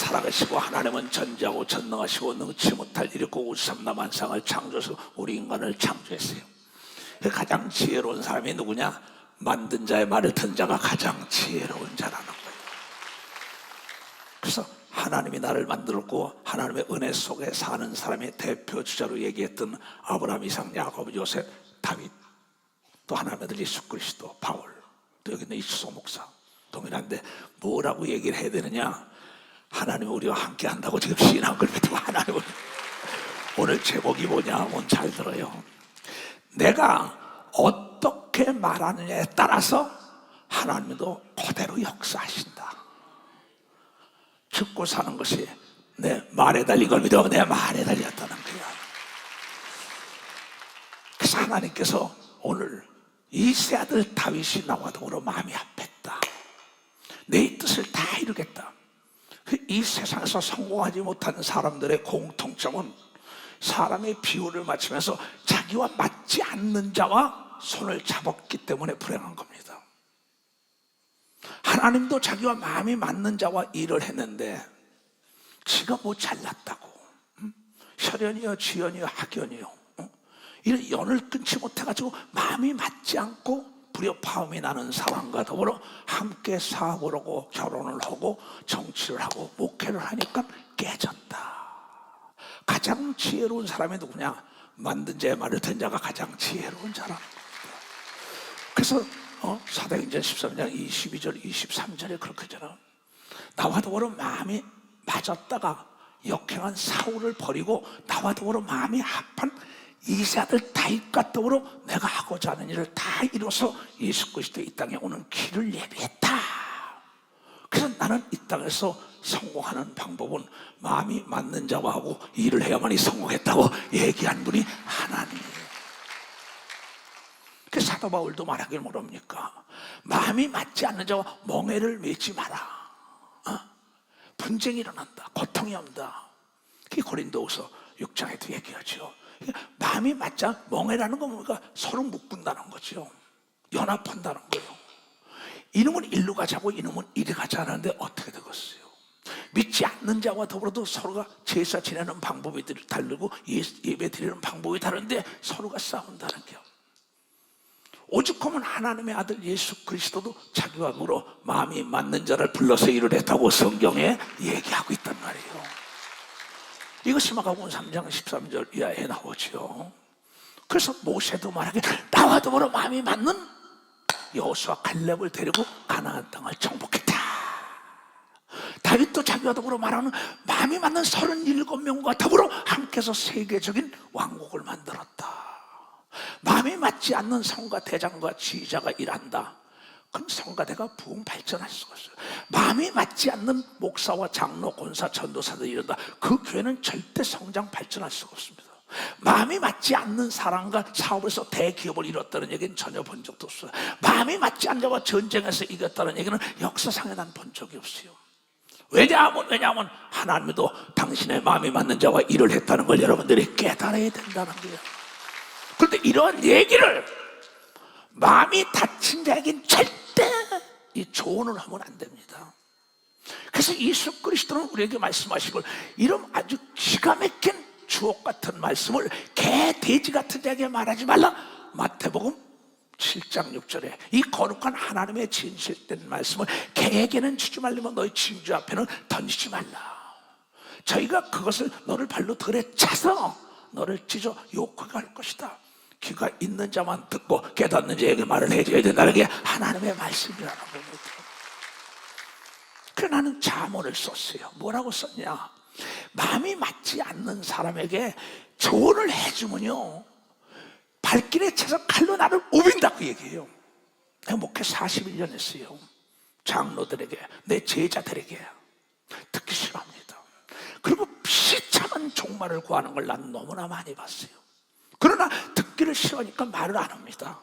살아계시고 하나님은 전지하고 전능하시고 능치 못할 일 있고 우주삼라 만상을 창조해서 우리 인간을 창조했어요. 가장 지혜로운 사람이 누구냐? 만든 자의 말을 듣는 자가 가장 지혜로운 자라는 거예요. 그래서 하나님이 나를 만들었고 하나님의 은혜 속에 사는 사람의 대표 주자로 얘기했던 아브라함, 이삭, 야곱, 요셉, 다윗, 또 하나님의 아들 예수 그리스도, 바울, 또 여기 있는 이수소 목사 동일한데 뭐라고 얘기를 해야 되느냐? 하나님이 우리와 함께 한다고 지금 시인한 걸 믿고 하나님은 오늘 제목이 뭐냐? 오늘 잘 들어요. 내가 어떻게 말하느냐에 따라서 하나님도 그대로 역사하신다. 죽고 사는 것이 내 말에 달린 걸 믿어 내 말에 달렸다는 거야. 그래서 하나님께서 오늘 이세 아들 다윗이 나와 더불어 마음이 합했다. 내 뜻을 다 이루겠다. 이 세상에서 성공하지 못한 사람들의 공통점은 사람의 비율을 맞추면서 자기와 맞지 않는 자와 손을 잡았기 때문에 불행한 겁니다. 하나님도 자기와 마음이 맞는 자와 일을 했는데 지가 뭐 잘났다고 혈연이요 지연이요 학연이요 이런 연을 끊지 못해가지고 마음이 맞지 않고 불협화음이 나는 사람과 더불어 함께 사업을 하고 결혼을 하고 정치를 하고 목회를 하니까 깨졌다. 가장 지혜로운 사람이 누구냐? 만든 자의 말을 듣는 자가 가장 지혜로운 자라는 겁니다. 그래서 사도행전 13장 22절 23절에 그렇게 하잖아. 나와 더불어 마음이 맞았다가 역행한 사울을 버리고 나와 더불어 마음이 합한 이세 아들 다윗과 더불어 내가 하고자 하는 일을 다 이뤄서 예수 그리스도 이 땅에 오는 길을 예비했다. 그래서 나는 이 땅에서 성공하는 방법은 마음이 맞는 자와 하고 일을 해야만이 성공했다고 얘기한 분이 하나님이에요. 그 사도 바울도 말하길 뭐랍니까? 마음이 맞지 않는 자와 멍에를 맺지 마라. 분쟁이 일어난다. 고통이 온다. 그게 고린도후서 6장에도 얘기하죠. 마음이 맞지 않는 멍에라는 건 뭔가 서로 묶는다는 거죠. 연합한다는 거예요. 이놈은 일로 가자고 이놈은 이리 가자 하는데 어떻게 되겠어요? 믿지 않는 자와 더불어도 서로가 제사 지내는 방법이 다르고 예배 드리는 방법이 다른데 서로가 싸운다는 거예요. 오죽하면 하나님의 아들 예수 그리스도도 자기와 더불어 마음이 맞는 자를 불러서 일을 했다고 성경에 얘기하고 있단 말이에요. 이것이 마가복음 3장 13절 이하에 나오죠. 그래서 모세도 말하길 나와 더불어 마음이 맞는 여호수아 갈렙을 데리고 가나안 땅을 정복했다. 다윗도 자기와 더불어 말하는 마음이 맞는 37명과 더불어 함께서 세계적인 왕국을 만들었다. 마음이 맞지 않는 성가 대장과 지휘자가 일한다. 그럼 성가대가 부흥 발전할 수가 없어요. 마음이 맞지 않는 목사와 장로, 권사, 전도사들이 이런다. 그 교회는 절대 성장 발전할 수가 없습니다. 마음이 맞지 않는 사람과 사업에서 대기업을 이뤘다는 얘기는 전혀 본 적도 없어요. 마음이 맞지 않는 자와 전쟁에서 이겼다는 얘기는 역사상에 난 본 적이 없어요. 왜냐하면 하나님도 당신의 마음이 맞는 자와 일을 했다는 걸 여러분들이 깨달아야 된다는 거예요. 그런데 이러한 얘기를 마음이 다친 자에겐 절대 이 조언을 하면 안 됩니다. 그래서 예수 그리스도는 우리에게 말씀하시고 이런 아주 기가 막힌 주옥 같은 말씀을 개, 돼지 같은 자에게 말하지 말라. 마태복음 7장 6절에 이 거룩한 하나님의 진실된 말씀을 개에게는 주지 말라면 너희 친구 앞에는 던지지 말라. 저희가 그것을 너를 발로 들에 차서 너를 찢어 욕하게 할 것이다. 귀가 있는 자만 듣고 깨닫는 자에게 말을 해줘야 된다는 게 하나님의 말씀이라는 겁니다. 그래서 나는 잠언을 썼어요. 뭐라고 썼냐? 마음이 맞지 않는 사람에게 조언을 해주면요 발길에 차서 칼로 나를 우빈다고 얘기해요. 내가 목회 41년 했어요. 장로들에게 내 제자들에게 듣기 싫어합니다. 그리고 비참한 종말을 구하는 걸 난 너무나 많이 봤어요. 그러나 듣기를 싫어하니까 말을 안 합니다.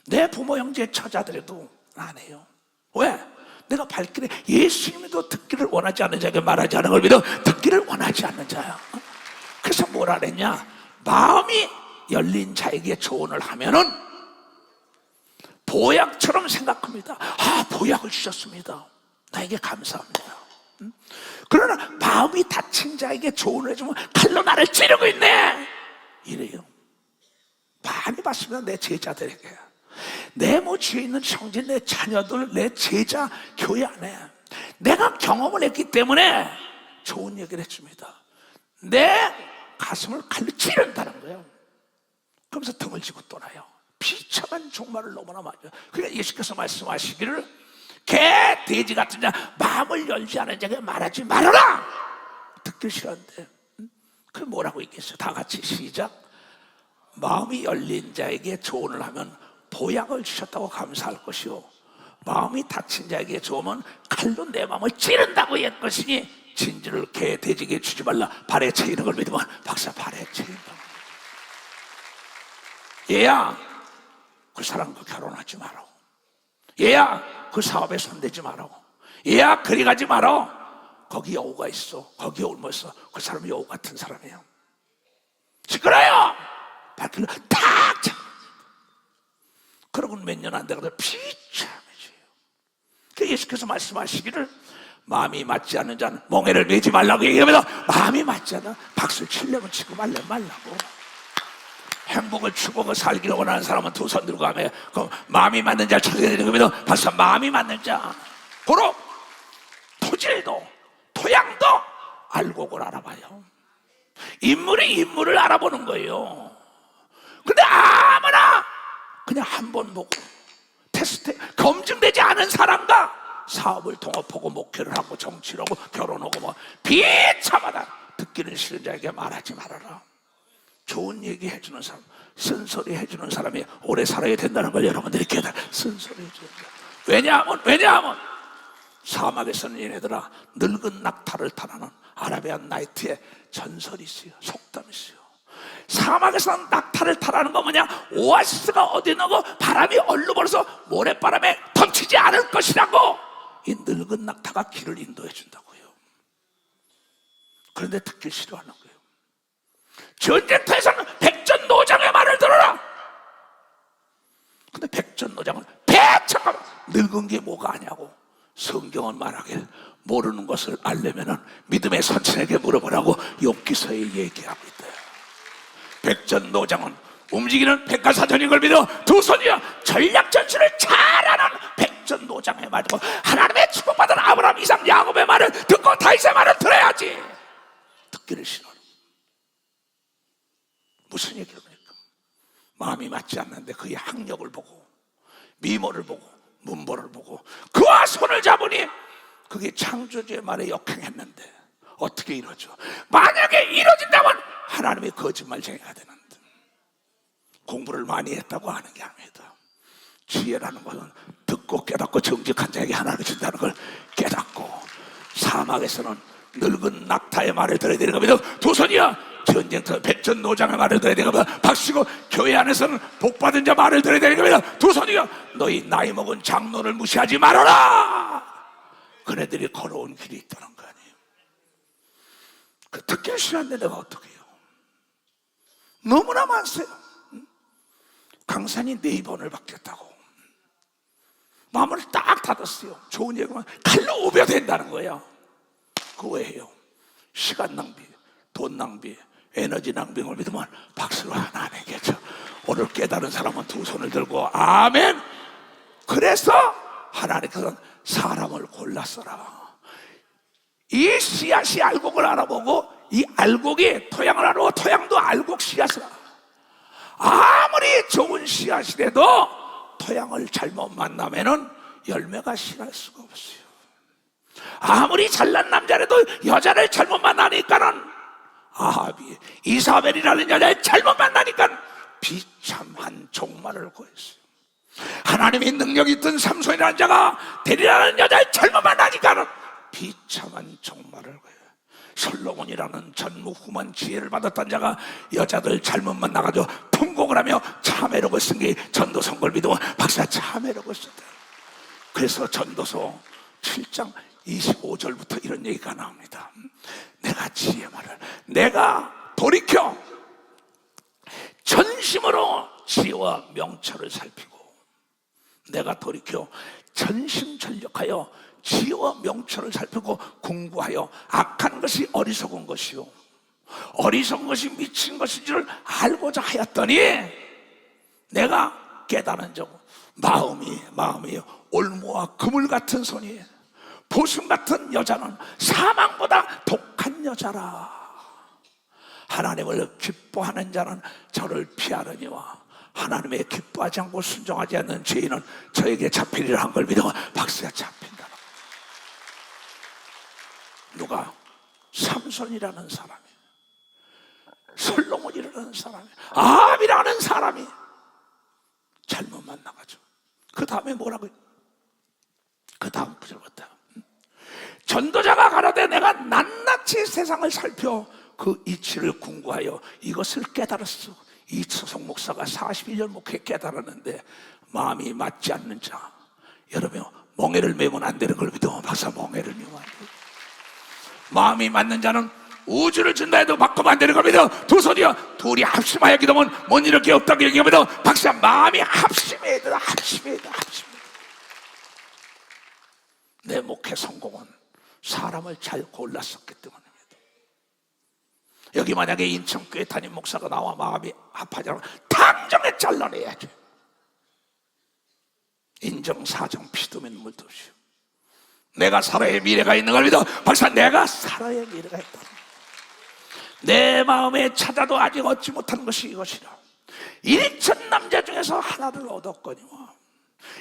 내 부모 형제 처자들에도 안 해요. 왜? 내가 발길에 예수님도 듣기를 원하지 않는 자에게 말하지 않은 걸 믿어 듣기를 원하지 않는 자야. 그래서 뭐라 그랬냐? 마음이 열린 자에게 조언을 하면은 보약처럼 생각합니다. 보약을 주셨습니다. 나에게 감사합니다. 그러나 마음이 다친 자에게 조언을 해주면 칼로 나를 찌르고 있네 이래요. 많이 봤습니다. 내 제자들에게, 내 뒤에 있는 형제, 내 자녀들, 내 제자 교회 안에 내가 경험을 했기 때문에 좋은 얘기를 해줍니다. 내 가슴을 칼로 찌른다는 거예요. 그러면서 등을 지고 떠나요. 비참한 종말을 너무나 많이. 그러니까 예수께서 말씀하시기를 개, 돼지 같은 자, 마음을 열지 않은 자에게 말하지 말아라. 듣기 싫은데 그 뭐라고 있겠어요? 다 같이 시작. 마음이 열린 자에게 조언을 하면 보약을 주셨다고 감사할 것이요, 마음이 다친 자에게 조언은 칼로 내 마음을 찌른다고 했것이니 진주를 개, 돼지에게 주지 말라. 발에 채이는 걸 믿으면 박사 발에 채인다. 얘야, 그 사람과 결혼하지 마라. 얘야, 그 사업에 손대지 마라. 얘야, 그리 가지 마라. 거기 여우가 있어. 거기 옮아 있어. 그 사람이 여우 같은 사람이에요. 시끄러요. 발길로 탁 차. 그러고는 몇 년 안 되거든 비참해져요. 그 예수께서 말씀하시기를 마음이 맞지 않는 자는 멍에를 매지 말라고 얘기하면서, 마음이 맞지 않아 박수를 치려면 치고 말려면 말라고. 행복을 추구하고 살기를 원하는 사람은 두 손 들고 가면 그 마음이 맞는 자를 찾아야 되는 거면 벌써 마음이 맞는 자. 도로 토질도 토양도 알곡을 알아봐요. 인물이 인물을 알아보는 거예요. 근데 아무나 그냥 한 번 보고 테스트 검증되지 않은 사람과 사업을 통합하고 목회를 하고 정치를 하고 결혼하고 뭐 비참하다. 듣기는 싫은 자에게 말하지 말아라. 좋은 얘기 해주는 사람, 쓴소리 해주는 사람이 오래 살아야 된다는 걸 여러분들이 깨달아. 쓴소리 해주는 사람. 왜냐하면 사막에서는 얘네들아 늙은 낙타를 타라는 아라비안 나이트의 전설이 있어요. 속담이 있어요. 사막에서는 낙타를 타라는 거 뭐냐? 오아시스가 어디 있는고 바람이 얼른 불어서 모래바람에 덮치지 않을 것이라고. 이 늙은 낙타가 길을 인도해 준다고요. 그런데 듣기 싫어하는 거예요. 전쟁터에서는 백전노장의 말을 들어라. 근데 백전노장은 잠깐만, 늙은 게 뭐가 아냐고. 성경은 말하길 모르는 것을 알려면 믿음의 선친에게 물어보라고 욥기서에 얘기하고 있대요. 백전노장은 움직이는 백과사전인 걸 믿어 두 손이야 전략전술을 잘하는 백전노장의 말이고, 하나님의 축복받은 아브라함, 이삭, 야곱의 말을 듣고 다윗의 말을 들어야지. 듣기를 싫어하는. 무슨 얘기를 합니까? 마음이 맞지 않는데 그의 학력을 보고 미모를 보고 문보를 보고 그와 손을 잡으니 그게 창조주의 말에 역행했는데 어떻게 이루어져? 만약에 이루어진다면 하나님의 거짓말쟁이가 되는데, 공부를 많이 했다고 하는 게 아닙니다. 지혜라는 것은 듣고 깨닫고 정직한 자에게 하나님이 준다는 걸 깨닫고, 사막에서는 늙은 낙타의 말을 들어야 되는 겁니다. 두 손이야 전쟁터 백전노장의 말을 들어야 되는 겁니다. 박수고 교회 안에서는 복받은 자 말을 들어야 되는 겁니다. 두 손이야 너희 나이 먹은 장로를 무시하지 말아라. 그네들이 걸어온 길이 있다는 거 아니에요. 그 듣기 싫은데 내가 어떻게 해요? 너무나 많으세요. 강산이 4번을 바뀌었다고 마음을 딱 닫았어요. 좋은 얘기만 칼로 우벼댄다는 거예요. 그 왜요? 시간 낭비, 돈 낭비, 에너지 낭비를 믿으면 박수로 하나님께 쳐. 오늘 깨달은 사람은 두 손을 들고 아멘. 그래서 하나님께서는 사람을 골랐어라. 이 씨앗이 알곡을 알아보고 이 알곡이 토양을 알아보고 토양도 알곡 씨앗을 알아. 아무리 좋은 씨앗이라도 토양을 잘못 만나면은 열매가 실할 수가 없어요. 아무리 잘난 남자라도 여자를 잘못 만나니까는 아합이 이사벨이라는 여자를 잘못 만나니까 비참한 종말을 구했어요. 하나님의 능력이 있던 삼손이라는 자가 데리라는 여자를 잘못 만나니까는 비참한 종말을 구해요. 솔로몬이라는 전무후무한 지혜를 받았던 자가 여자들 잘못 만나가지고 통곡을 하며 참회록을 쓴 게 전도서인 믿으면 박사 참회록을 썼다. 그래서 전도서 7장 25절부터 이런 얘기가 나옵니다. 내가 지혜 말을 내가 돌이켜 전심으로 지혜와 명철을 살피고 내가 돌이켜 전심전력하여 지혜와 명철을 살피고 궁구하여 악한 것이 어리석은 것이요 어리석은 것이 미친 것인 줄 알고자 하였더니 내가 깨달은 적 마음이 올무와 그물 같은 손이 보순 같은 여자는 사망보다 독한 여자라. 하나님을 기뻐하는 자는 저를 피하느니와 하나님의 기뻐하지 않고 순종하지 않는 죄인은 저에게 잡히리라 한 걸 믿어 박수가 잡힌다. 누가? 삼손이라는 사람이, 솔로몬이라는 사람이, 아합이라는 사람이 잘못 만나가지고 그 다음에 뭐라고요? 그 다음 구절부터 전도자가 가라되 내가 낱낱이 세상을 살펴 그 이치를 궁구하여 이것을 깨달았어. 이초성 목사가 41년 목회 깨달았는데 마음이 맞지 않는 자, 여러분 멍에를 메면 안 되는 걸 믿어 박사. 멍에를 메면 안 돼. 마음이 맞는 자는 우주를 준다 해도 바꾸면 안 되는 걸 믿어 두 손이여. 둘이 합심하여 기도면 못 이룰 게 없다고 얘기하면 박사. 마음이 합심해야 돼. 합심해야 돼. 내 목회 성공은 사람을 잘 골랐었기 때문입니다. 여기 만약에 인천교회 담임 목사가 나와 마음이 아파지면 당장에 잘라내야지. 인정사정 피도면 물도시오. 내가 살아야 미래가 있는 걸 믿어 박사. 내가 살아야 미래가 있다. 내 마음에 찾아도 아직 얻지 못한 것이 이것이라. 1천 남자 중에서 하나를 얻었거니와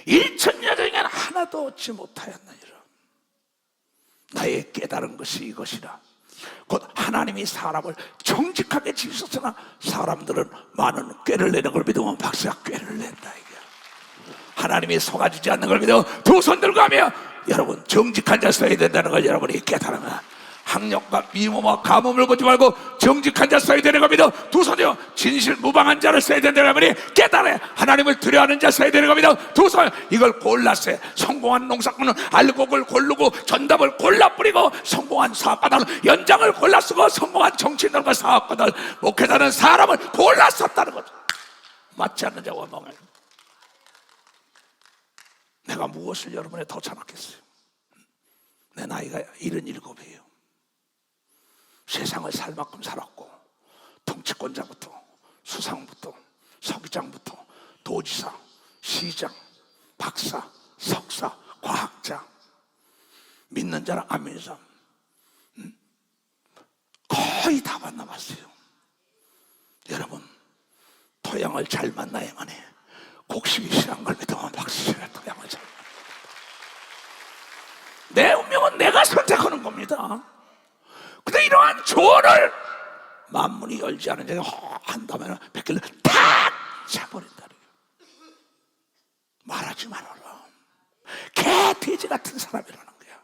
1천 여자 중에 하나도 얻지 못하였느니라. 나의 깨달은 것이 이것이라. 곧 하나님이 사람을 정직하게 지으셨으나 사람들은 많은 꾀를 내는 걸 믿으면 박수가 꾀를 낸다. 이게 하나님이 속아주지 않는 걸 믿어 두 손 들고 하며 여러분 정직한 자 써야 된다는 걸 여러분이 깨달으면 학력과 미모와 가뭄을 보지 말고 정직한 자 써야 되는 겁니다. 두 손이요. 진실 무방한 자를 써야 된다는 말이 깨달아요. 하나님을 두려워하는 자 써야 되는 겁니다. 두 손. 이걸 골랐어요. 성공한 농사꾼은 알곡을 고르고 전답을 골라 뿌리고 성공한 사업가들은 연장을 골라 쓰고 성공한 정치인들과 사업가들 목회자는 사람을 골라 썼다는 거죠. 맞지 않는 자와 멍을. 내가 무엇을 여러분에 더 잘하겠어요? 내 나이가 77이에요. 세상을 살 만큼 살았고 통치권자부터 수상부터 서기장부터 도지사, 시장, 박사, 석사, 과학자, 믿는 자랑 안 믿는 사람 거의 다 만나봤어요. 여러분 토양을 잘 만나야만 해. 곡식이 싫어한 걸 믿으면 박수치라. 토양을 잘 만나. 내 운명은 내가 선택하는 겁니다. 근데 이러한 조언을 만문이 열지 않은 자가 한다면 백길을 탁 차버린다. 말하지 말아라. 개 돼지 같은 사람이라는 거야.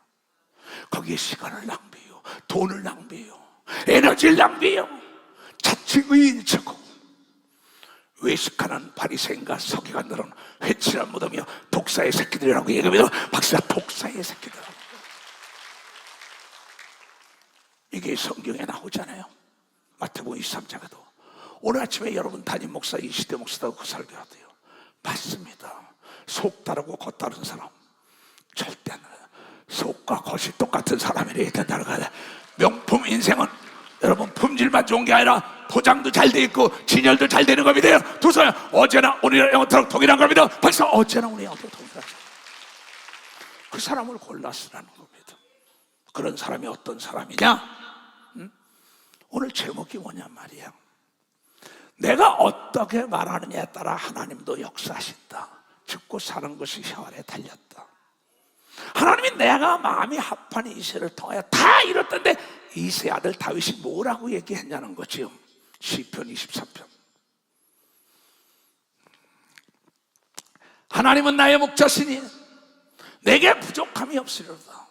거기에 시간을 낭비해요, 돈을 낭비해요, 에너지를 낭비해요. 자칫 의인처고 외식하는 바리새인과 서기관들은 회칠한 무덤이요 독사의 새끼들이라고 얘기하면 박사 독사의 새끼들. 이게 성경에 나오잖아요. 마태복음 23장에도. 오늘 아침에 여러분 담임 목사 이시대 목사도 그 설교하대요. 맞습니다. 속 다르고 겉 다른 사람 절대 속과 겉이 똑같은 사람이래야 된다는 거예요. 명품 인생은 여러분 품질만 좋은 게 아니라 포장도 잘 돼 있고 진열도 잘 되는 겁니다. 두 손. 어제나 오늘이나 영원토록 동일한 겁니다. 벌써 어제나 오늘 영원토록 동일하죠. 그 사람을 골랐으라는 겁니다. 그런 사람이 어떤 사람이냐? 오늘 제목이 뭐냐 말이야. 내가 어떻게 말하느냐에 따라 하나님도 역사하신다. 죽고 사는 것이 혈에 달렸다. 하나님이 내가 마음이 합한 이새를 통하여 다 이뤘던데 이새 아들 다윗이 뭐라고 얘기했냐는 거지요. 시편 24편. 하나님은 나의 목자시니 내게 부족함이 없으리로다.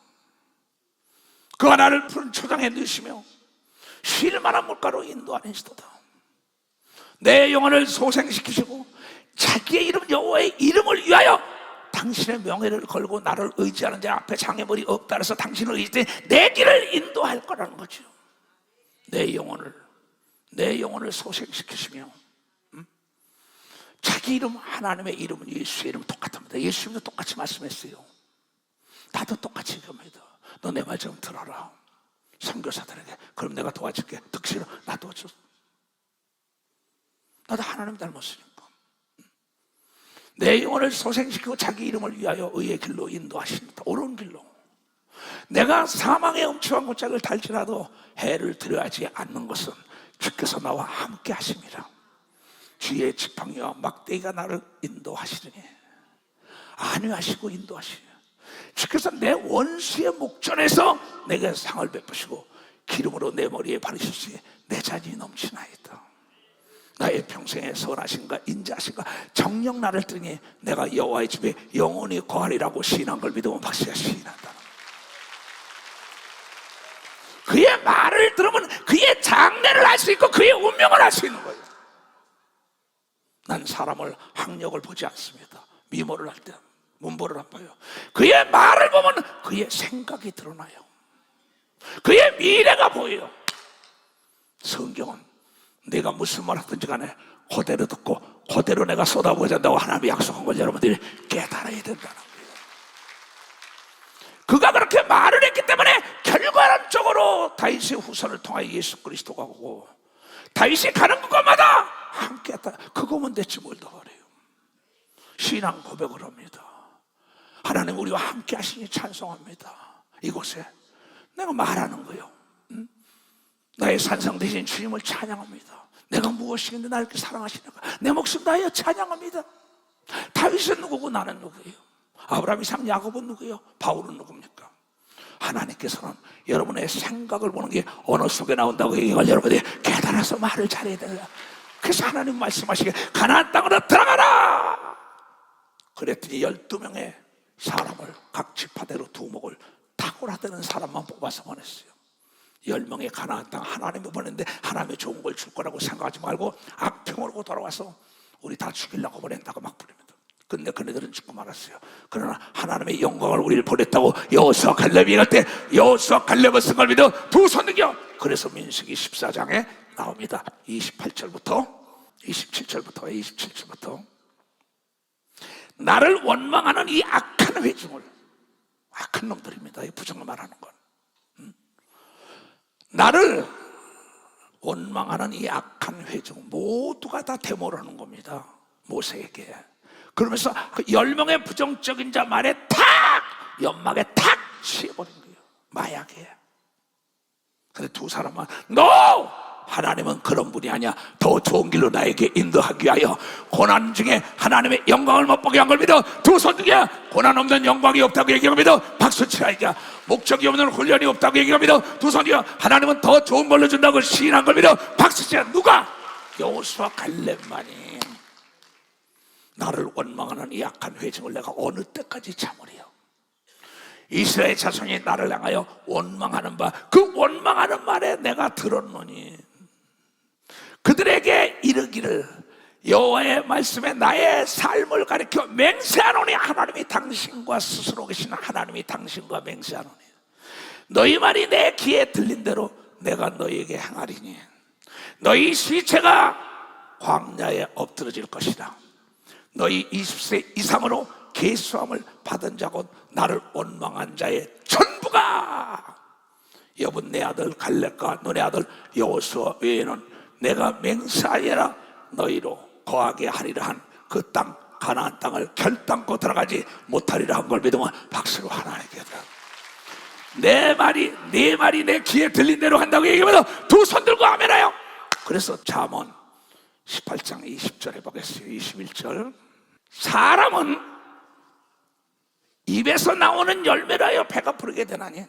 그가 나를 푸른 초장에 넣으시며 쉴 만한 물가로 인도하시도다. 내 영혼을 소생시키시고 자기의 이름 여호와의 이름을 위하여 당신의 명예를 걸고 나를 의지하는 자 앞에 장애물이 없다 해서 당신을 의지해 내 길을 인도할 거라는 거죠. 내 영혼을 소생시키시며 자기 이름, 하나님의 이름은 예수의 이름 똑같습니다. 예수님도 똑같이 말씀했어요. 나도 똑같이 얘기합니다. 너 내 말 좀 들어라. 선교사들에게. 그럼 내가 도와줄게. 듣기 싫어. 나 도와줘. 나도 하나님 닮았으니까. 내 영혼을 소생시키고 자기 이름을 위하여 의의 길로 인도하십니다. 옳은 길로. 내가 사망의 엄청난 골짜기를 달지라도 해를 들여하지 않는 것은 주께서 나와 함께 하심이라. 주의 지팡이와 막대기가 나를 인도하시더니 안위하시고 인도하시니 주께서 내 원수의 목전에서 내게 상을 베푸시고 기름으로 내 머리에 바르셨으니 내 잔이 넘치나이다. 나의 평생의 선하신가 인자하신가 정녕 나를 뜨니 내가 여호와의 집에 영원히 거하리라고 시인한 걸 믿으면 박수가 시인한다. 그의 말을 들으면 그의 장래를 알 수 있고 그의 운명을 알 수 있는 거예요. 난 사람을 학력을 보지 않습니다. 미모를 할 때 문보를 안 봐요. 그의 말을 보면 그의 생각이 드러나요. 그의 미래가 보여요. 성경은 내가 무슨 말 하든지 간에 그대로 듣고 그대로 내가 쏟아부어야 한다고 하나님이 약속한 걸 여러분들이 깨달아야 된다는 거예요. 그가 그렇게 말을 했기 때문에 결과론적으로 다윗의 후손을 통하여 예수 그리스도가 오고 다윗이 가는 곳마다 함께 했다. 그거면 됐지 뭘 더 바래요. 신앙 고백을 합니다. 하나님 우리와 함께 하시니 찬송합니다. 이곳에 내가 말하는 거예요. 나의 산성 되신 주님을 찬양합니다. 내가 무엇이긴데 나를 이렇게 사랑하시는가. 내 목숨 다하여 찬양합니다. 다윗은 누구고 나는 누구예요? 아브라함, 이삭, 야곱은 누구예요? 바울은 누굽니까? 하나님께서는 여러분의 생각을 보는 게 언어 속에 나온다고 얘기할 여러분이 깨달아서 말을 잘해야 돼요. 그래서 하나님 말씀하시기에 가나안 땅으로 들어가라. 그랬더니 12명의 사람을 각 지파대로 두목을 탁월하다는 사람만 뽑아서 보냈어요. 10명의 가나안 땅 하나님이 보냈는데 하나님이 좋은 걸 줄 거라고 생각하지 말고 악평으로 돌아와서 우리 다 죽이려고 보낸다고 막 부릅니다. 근데 그네들은 죽고 말았어요. 그러나 하나님의 영광을 우리를 보냈다고 여호수아 갈렙이 갈 때 여호수아 갈렙을 쓴 걸 믿어 두 손 들겨. 그래서 민수기 14장에 나옵니다. 27절부터 나를 원망하는 이 악한 회중을, 악한 놈들입니다. 이 부정을 말하는 건. 나를 원망하는 이 악한 회중 모두가 다 데모를 하는 겁니다. 모세에게. 그러면서 그 10명의 부정적인 자 말에 탁 연막에 탁 치해버린 거예요. 마약에. 근데 두 사람은 NO! 하나님은 그런 분이 아니야. 더 좋은 길로 나에게 인도하기 위하여 고난 중에 하나님의 영광을 맛보게 한 걸 믿어 두 손 들게. 고난 없는 영광이 없다고 얘기하고 믿어 박수 치라니까. 목적이 없는 훈련이 없다고 얘기하고 믿어 두 손 들게. 하나님은 더 좋은 걸로 준다고 시인한 걸 믿어 박수 치라. 누가? 여호수아 갈렙만이. 나를 원망하는 이 악한 회중을 내가 어느 때까지 참으리요. 이스라엘 자손이 나를 향하여 원망하는 바 그 원망하는 말에 내가 들었노니 그들에게 이르기를 여호와의 말씀에 나의 삶을 가리켜 맹세하노니 하나님이 당신과 스스로 계신 하나님이 당신과 맹세하노니 너희 말이 내 귀에 들린 대로 내가 너희에게 행하리니 너희 시체가 광야에 엎드러질 것이다. 너희 20세 이상으로 계수함을 받은 자곧 나를 원망한 자의 전부가 여분 내 아들 갈렙과 너네 아들 여호수아 외에는 내가 맹세하여라 너희로 거하게 하리라 한 그 땅 가나안 땅을 결단코 들어가지 못하리라 한 걸 믿으면 박수로 하나님께 내 말이 내 귀에 들린 대로 한다고 얘기하면 두 손 들고 아멘해요. 그래서 잠언 18장 20절에 보겠어요. 21절 사람은 입에서 나오는 열매로 하여 배가 부르게 되나니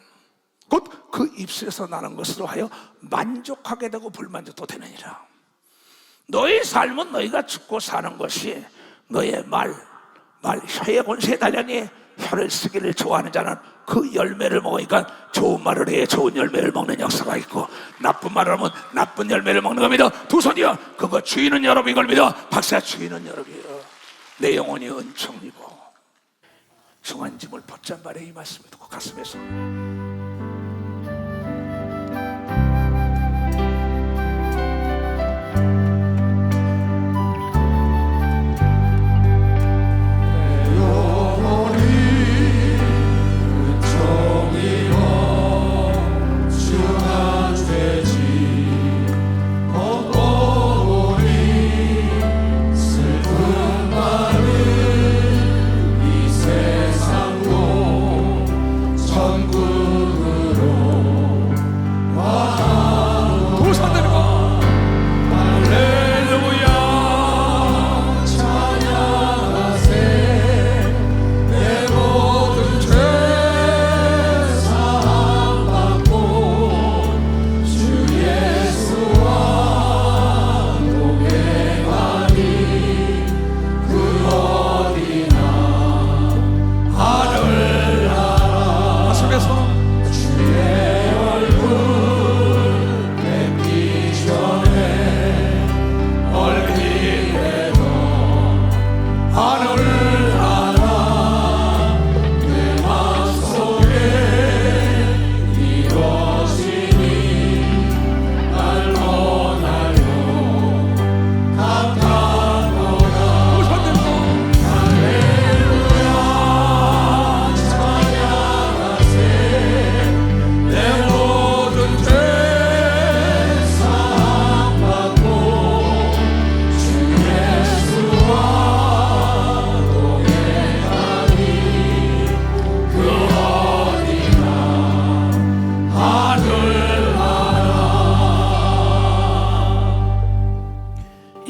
곧 그 입술에서 나는 것으로 하여 만족하게 되고 불만족도 되느니라. 너의 삶은 너희가 죽고 사는 것이 너의 말 혀의 권세에 달려니 혀를 쓰기를 좋아하는 자는 그 열매를 먹으니까 좋은 말을 해야 좋은 열매를 먹는 역사가 있고 나쁜 말을 하면 나쁜 열매를 먹는 겁니다. 두 손이여 그거 주인은 여러분 이걸 믿어 박사 주인은 여러분이여 내 영혼이 은총 입어 중한 짐을 벗잔발에 이 말씀을 듣고 가슴에서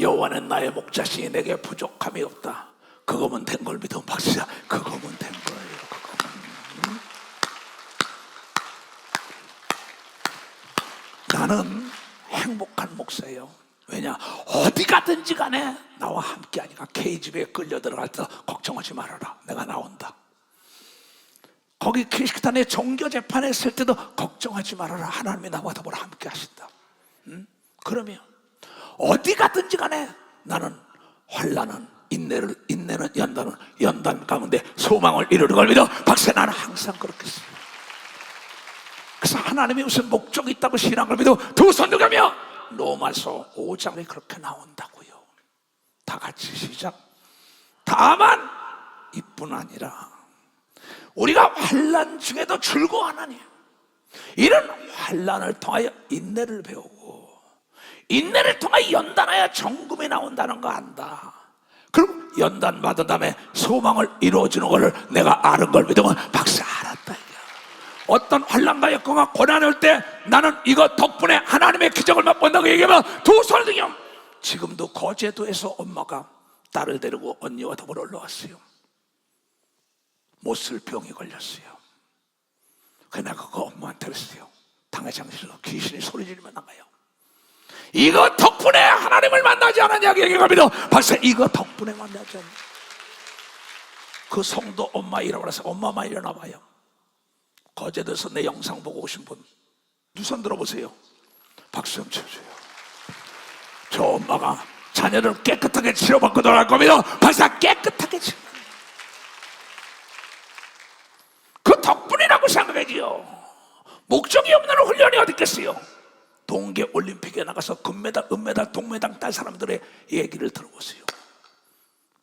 여호와는 나의 목자시니 내게 부족함이 없다. 그거면 된 걸 믿으면 박수야. 그거면 된 거예요. 그거면. 나는 행복한 목사예요. 왜냐? 어디 가든지 간에 나와 함께 하니까. K집에 끌려 들어갈 때 걱정하지 말아라, 내가 나온다. 거기 키르기스탄의 종교 재판에 있을 때도 걱정하지 말아라, 하나님이 나와 더불어 함께 하신다. 그러면 어디 가든지 간에 나는 환난은 인내는 연단 가운데 소망을 이루는 걸 믿어. 박사, 나는 항상 그렇게 했어요. 그래서 하나님이 무슨 목적이 있다고 신앙을 믿어 두 손 들며 로마서 5장에 그렇게 나온다고요. 다 같이 시작. 다만 이뿐 아니라 우리가 환난 중에도 즐거워하나니 이런 환난을 통하여 인내를 배우고 인내를 통하여 연단하여 정금이 나온다는 거 안다. 그럼 연단 받은 다음에 소망을 이루어주는 것을 내가 아는 걸 믿으면 박사, 알았다. 어떤 환난과 역경과 고난이 올 때 나는 이거 덕분에 하나님의 기적을 맛본다고 얘기하면 두 손을 들며, 지금도 거제도에서 엄마가 딸을 데리고 언니와 더불어 올라왔어요. 못 쓸 병이 걸렸어요. 그래서 내가 그거 엄마한테 그랬어요. 당회장실로 귀신이 소리 지르면 나가요. 이거 덕분에 하나님을 만나지 않았냐 얘기합니다. 박사, 이거 덕분에 만나지 않냐. 그 성도 엄마 일어나고 그래서 엄마만 일어나봐요. 거제도에서 내 영상 보고 오신 분 두 손 들어보세요. 박수 좀 쳐줘요. 저 엄마가 자녀를 깨끗하게 치료받고 돌아갈 겁니다. 박사, 깨끗하게 치료. 그 덕분이라고 생각하지요. 목적이 없는 훈련이 어디 있겠어요. 동계올림픽에 나가서 금메달, 은메달, 동메달 딸 사람들의 얘기를 들어보세요.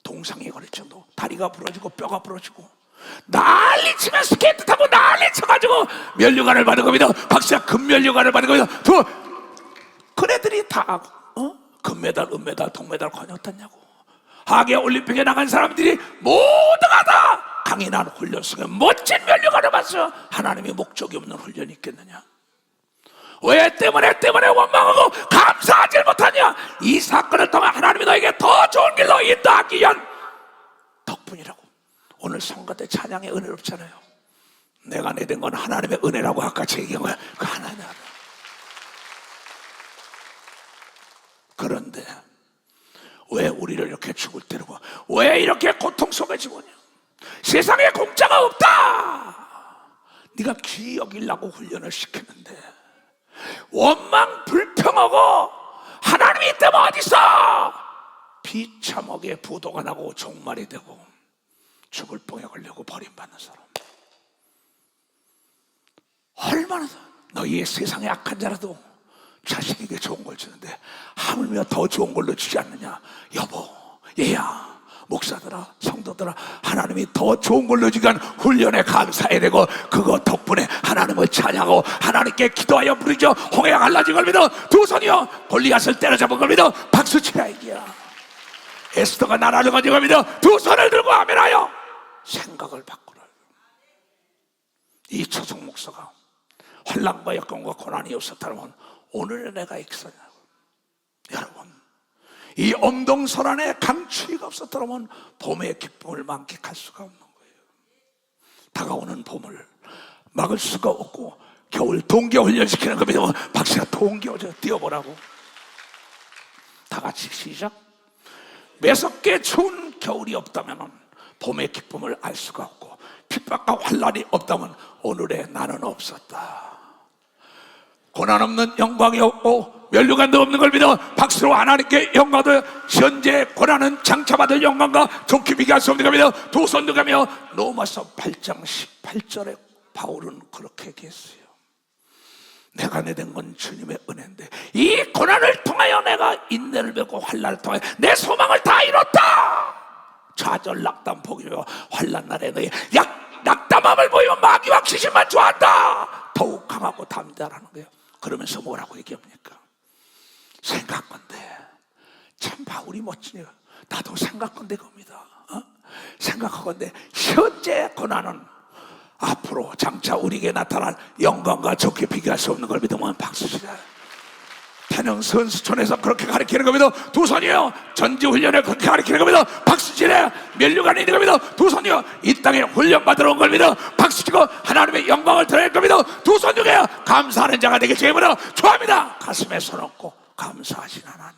동상에 걸릴 정도 다리가 부러지고 뼈가 부러지고 난리 치면 스케이트 타고 난리 쳐가지고 면류관을 받은 겁니다. 박사, 금면류관을 받은 겁니다. 그 애들이 다 금메달, 은메달, 동메달 거냐 탔냐고. 하계올림픽에 나간 사람들이 모두가 다 강인한 훈련 속에 멋진 면류관을 받았어. 하나님의 목적이 없는 훈련이 있겠느냐. 왜 때문에 원망하고 감사하지 못하냐. 이 사건을 통해 하나님이 너에게 더 좋은 길로 인도하기 위한 덕분이라고. 오늘 성가 때 찬양의 은혜롭잖아요. 내가 내린 건 하나님의 은혜라고 아까 제 얘기한 거야. 그 하나님. 그런데 왜 우리를 이렇게 죽을 때리고 왜 이렇게 고통 속에 죽으냐. 세상에 공짜가 없다. 네가 귀히 여기려고 훈련을 시키는데 원망 불평하고 하나님이 있다면 어디서 비참하게 부도가 나고 종말이 되고 죽을 병에 걸려고 버림받는 사람. 얼마나 너희의 세상에 악한 자라도 자식에게 좋은 걸 주는데 하물며 더 좋은 걸로 주지 않느냐. 여보, 얘야, 목사들아, 성도들아, 하나님이 더 좋은 걸로 주간 훈련에 감사해야 되고 그거 덕분에 하나님을 찬양하고 하나님께 기도하여 부르죠. 홍해가 갈라진 걸 믿어 두 손이요 골리앗을 때려잡은 걸 믿어 박수 치라 이기야. 에스더가 나라를 가진 걸 믿어 두 손을 들고 아멘하여 생각을 바꾸라. 이 초성 목사가 환난과 역경과 고난이 없었다면 오늘의 내가 있었냐고. 여러분, 이 엄동설안에 강추위가 없었다면 봄의 기쁨을 만끽할 수가 없는 거예요. 다가오는 봄을 막을 수가 없고 겨울 동계 훈련시키는 거 믿으면 박수가 동계오죠. 뛰어보라고. 다 같이 시작. 매섭게 추운 겨울이 없다면 봄의 기쁨을 알 수가 없고 핍박과 환난이 없다면 오늘의 나는 없었다. 고난 없는 영광이 없고 면류관도 없는 걸 믿어 박수로 하나님께 영광도 현재 고난은 장차받을 영광과 좋게 비교할 수 없는 걸 믿어 두 손 들며 로마서 8장 18절에 바울은 그렇게 얘기했어요. 내가 내린 건 주님의 은혜인데 이 고난을 통하여 내가 인내를 배우고 환난을 통하여 내 소망을 다 이뤘다. 좌절 낙담 포기하여 환난 날에 너희 낙담함을 보이면 마귀와 귀신만 좋아한다. 더욱 강하고 담대하라는 거예요. 그러면서 뭐라고 얘기합니까? 생각건대 참 바울이 멋지네요. 나도 생각건대 겁니다. 생각하건대 현재 고난은 앞으로 장차 우리에게 나타날 영광과 좋게 비교할 수 없는 걸 믿으면 박수 치라. 태릉 선수촌에서 그렇게 가르치는 겁니다. 두 손이요. 전지훈련에 그렇게 가르치는 겁니다. 박수치네. 면류관이 있는 겁니다. 두 손이요. 이 땅에 훈련받으러 온 겁니다. 박수치고 하나님의 영광을 드러낼 겁니다. 두 손 중에 감사하는 자가 되길 주님으로 축원합니다. 가슴에 손 얹고 감사하신 하나님.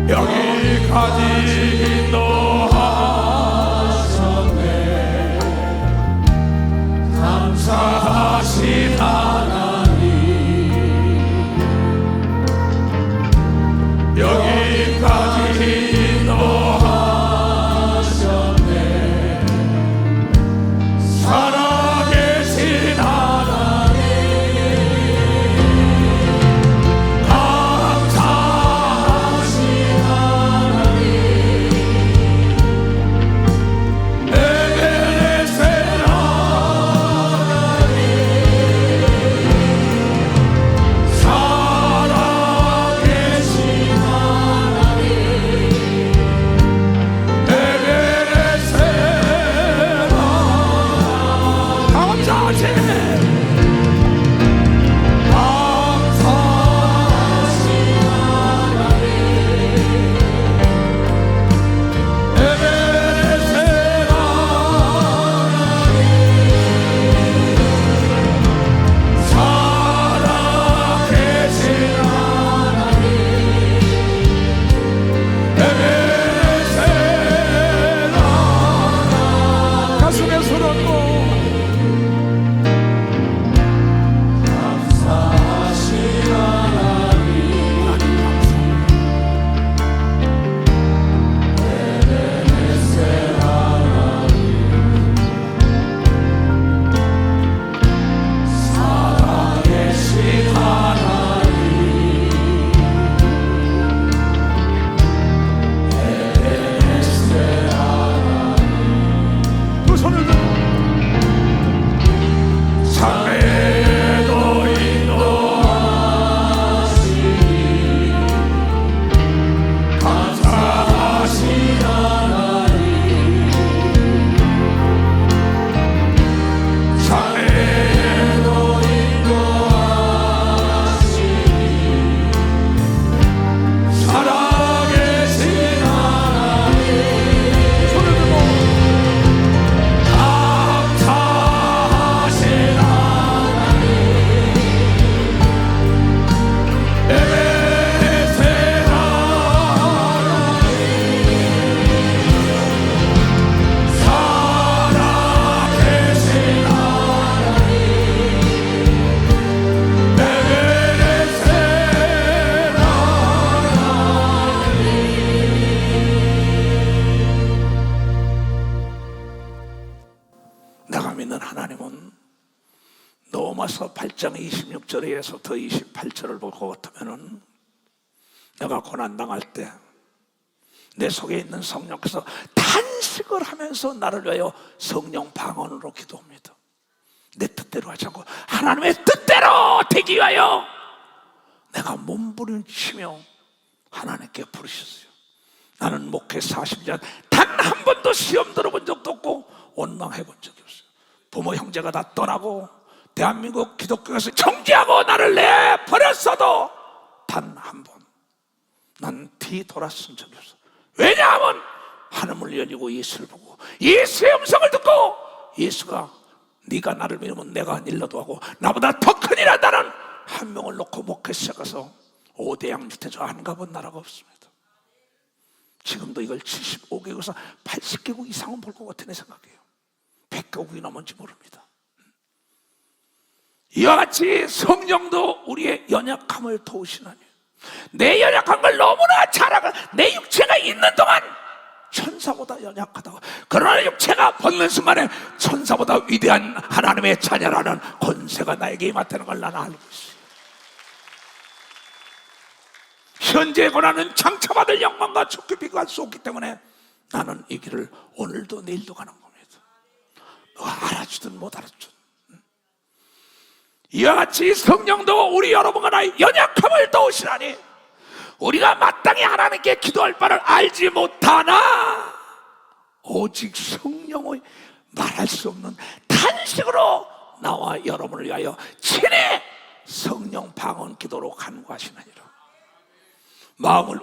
여기까지 인도하셨네. 감사하신 하나님, 여기까지 인도하셨네. 살아계신 하나님, 로마서 8장 26절에서부터 28절을 볼 것 같으면은 내가 고난당할 때 내 속에 있는 성령께서 탄식을 하면서 나를 위하여 성령 방언으로 기도합니다. 내 뜻대로 하지 않고 하나님의 뜻대로 되기 위하여 내가 몸부림치며 하나님께 부르셨어요. 나는 목회 40년 단 한 번도 시험 들어본 적도 없고 원망해 본 적이 없어요. 부모 형제가 다 떠나고 대한민국 기독교에서 정지하고 나를 내버렸어도 단 한 번 난 뒤돌아선 적이 없어. 왜냐하면 하늘을 열리고 예수를 보고 예수의 음성을 듣고 예수가 네가 나를 믿으면 내가 일러도 하고 나보다 더 큰이라 나는 한 명을 놓고 목회 시작해서 5대양 유태조 안 가본 나라가 없습니다. 지금도 이걸 75개국에서 80개국 이상은 볼 것 같은 내 생각이에요. 100개국이 넘은지 모릅니다. 이와 같이 성령도 우리의 연약함을 도우시나니 내 연약한 걸 너무나 잘 알아. 내 육체가 있는 동안 천사보다 연약하다고. 그러나 육체가 벗는 순간에 천사보다 위대한 하나님의 자녀라는 권세가 나에게 임했다는 걸 나는 알고 있어요. 현재의 고난은 장차받을 영광과 축복이 갈 수 없기 때문에 나는 이 길을 오늘도 내일도 가는 겁니다. 너가 알아주든 못 알아주든. 이와 같이 성령도 우리 여러분과 나의 연약함을 도우시라니, 우리가 마땅히 하나님께 기도할 바를 알지 못하나 오직 성령의 말할 수 없는 탄식으로 나와 여러분을 위하여 친히 성령 방언 기도로 간구하시느니라.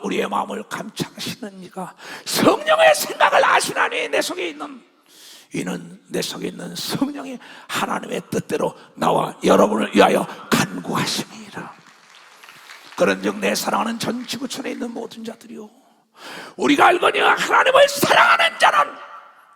우리의 마음을 감찰하시는 이가 성령의 생각을 아시나니 내 속에 있는 이는 내 속에 있는 성령이 하나님의 뜻대로 나와 여러분을 위하여 간구하시니라. 그런즉 내 사랑하는 전 지구촌에 있는 모든 자들이요, 우리가 알거니와 하나님을 사랑하는 자는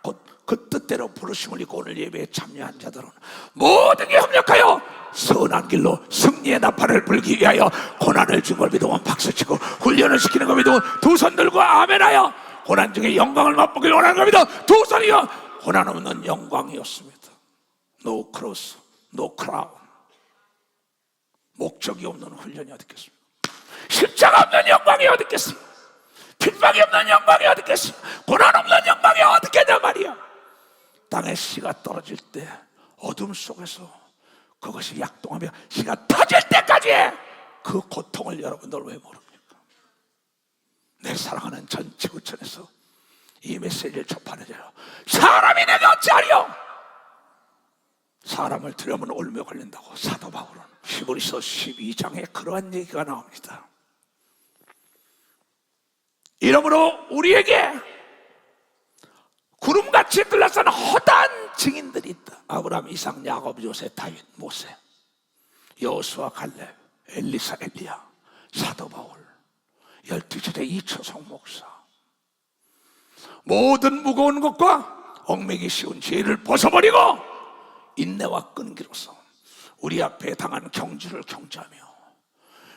곧 그 뜻대로 부르심을 입고 오늘 예배에 참여한 자들은 모든 게 협력하여 선한 길로 승리의 나팔을 불기 위하여 고난을 준 걸 믿으면 박수치고 훈련을 시키는 걸 믿으면 두 손 들고 아멘하여 고난 중에 영광을 맛보길 원하는 걸 믿어 두 손이여 고난 없는 영광이었습니다. No cross, no crown. 목적이 없는 훈련이 어딨겠습니까? 십자가 없는 영광이 어딨겠습니까? 핍박이 없는 영광이 어딨겠습니까? 고난 없는 영광이 어딨겠냐 말이야. 땅에 씨가 떨어질 때 어둠 속에서 그것이 약동하며 씨가 터질 때까지 그 고통을 여러분들 왜 모릅니까? 내 사랑하는 전 지구촌에서 이 메시지를 접하느냐, 사람이 내가 어찌하리요? 사람을 들여면 올며 걸린다고 사도 바울은 히브리서 12장에 그러한 얘기가 나옵니다. 이러므로 우리에게 구름같이 둘러싼 허다한 증인들이 있다. 아브라함, 이삭, 야곱, 요셉, 다윗, 모세, 여호수아, 갈렙, 엘리사, 엘리야, 사도 바울, 12절의 이초성 목사. 모든 무거운 것과 얽매기 쉬운 죄를 벗어버리고 인내와 끈기로서 우리 앞에 당한 경주를 경주하며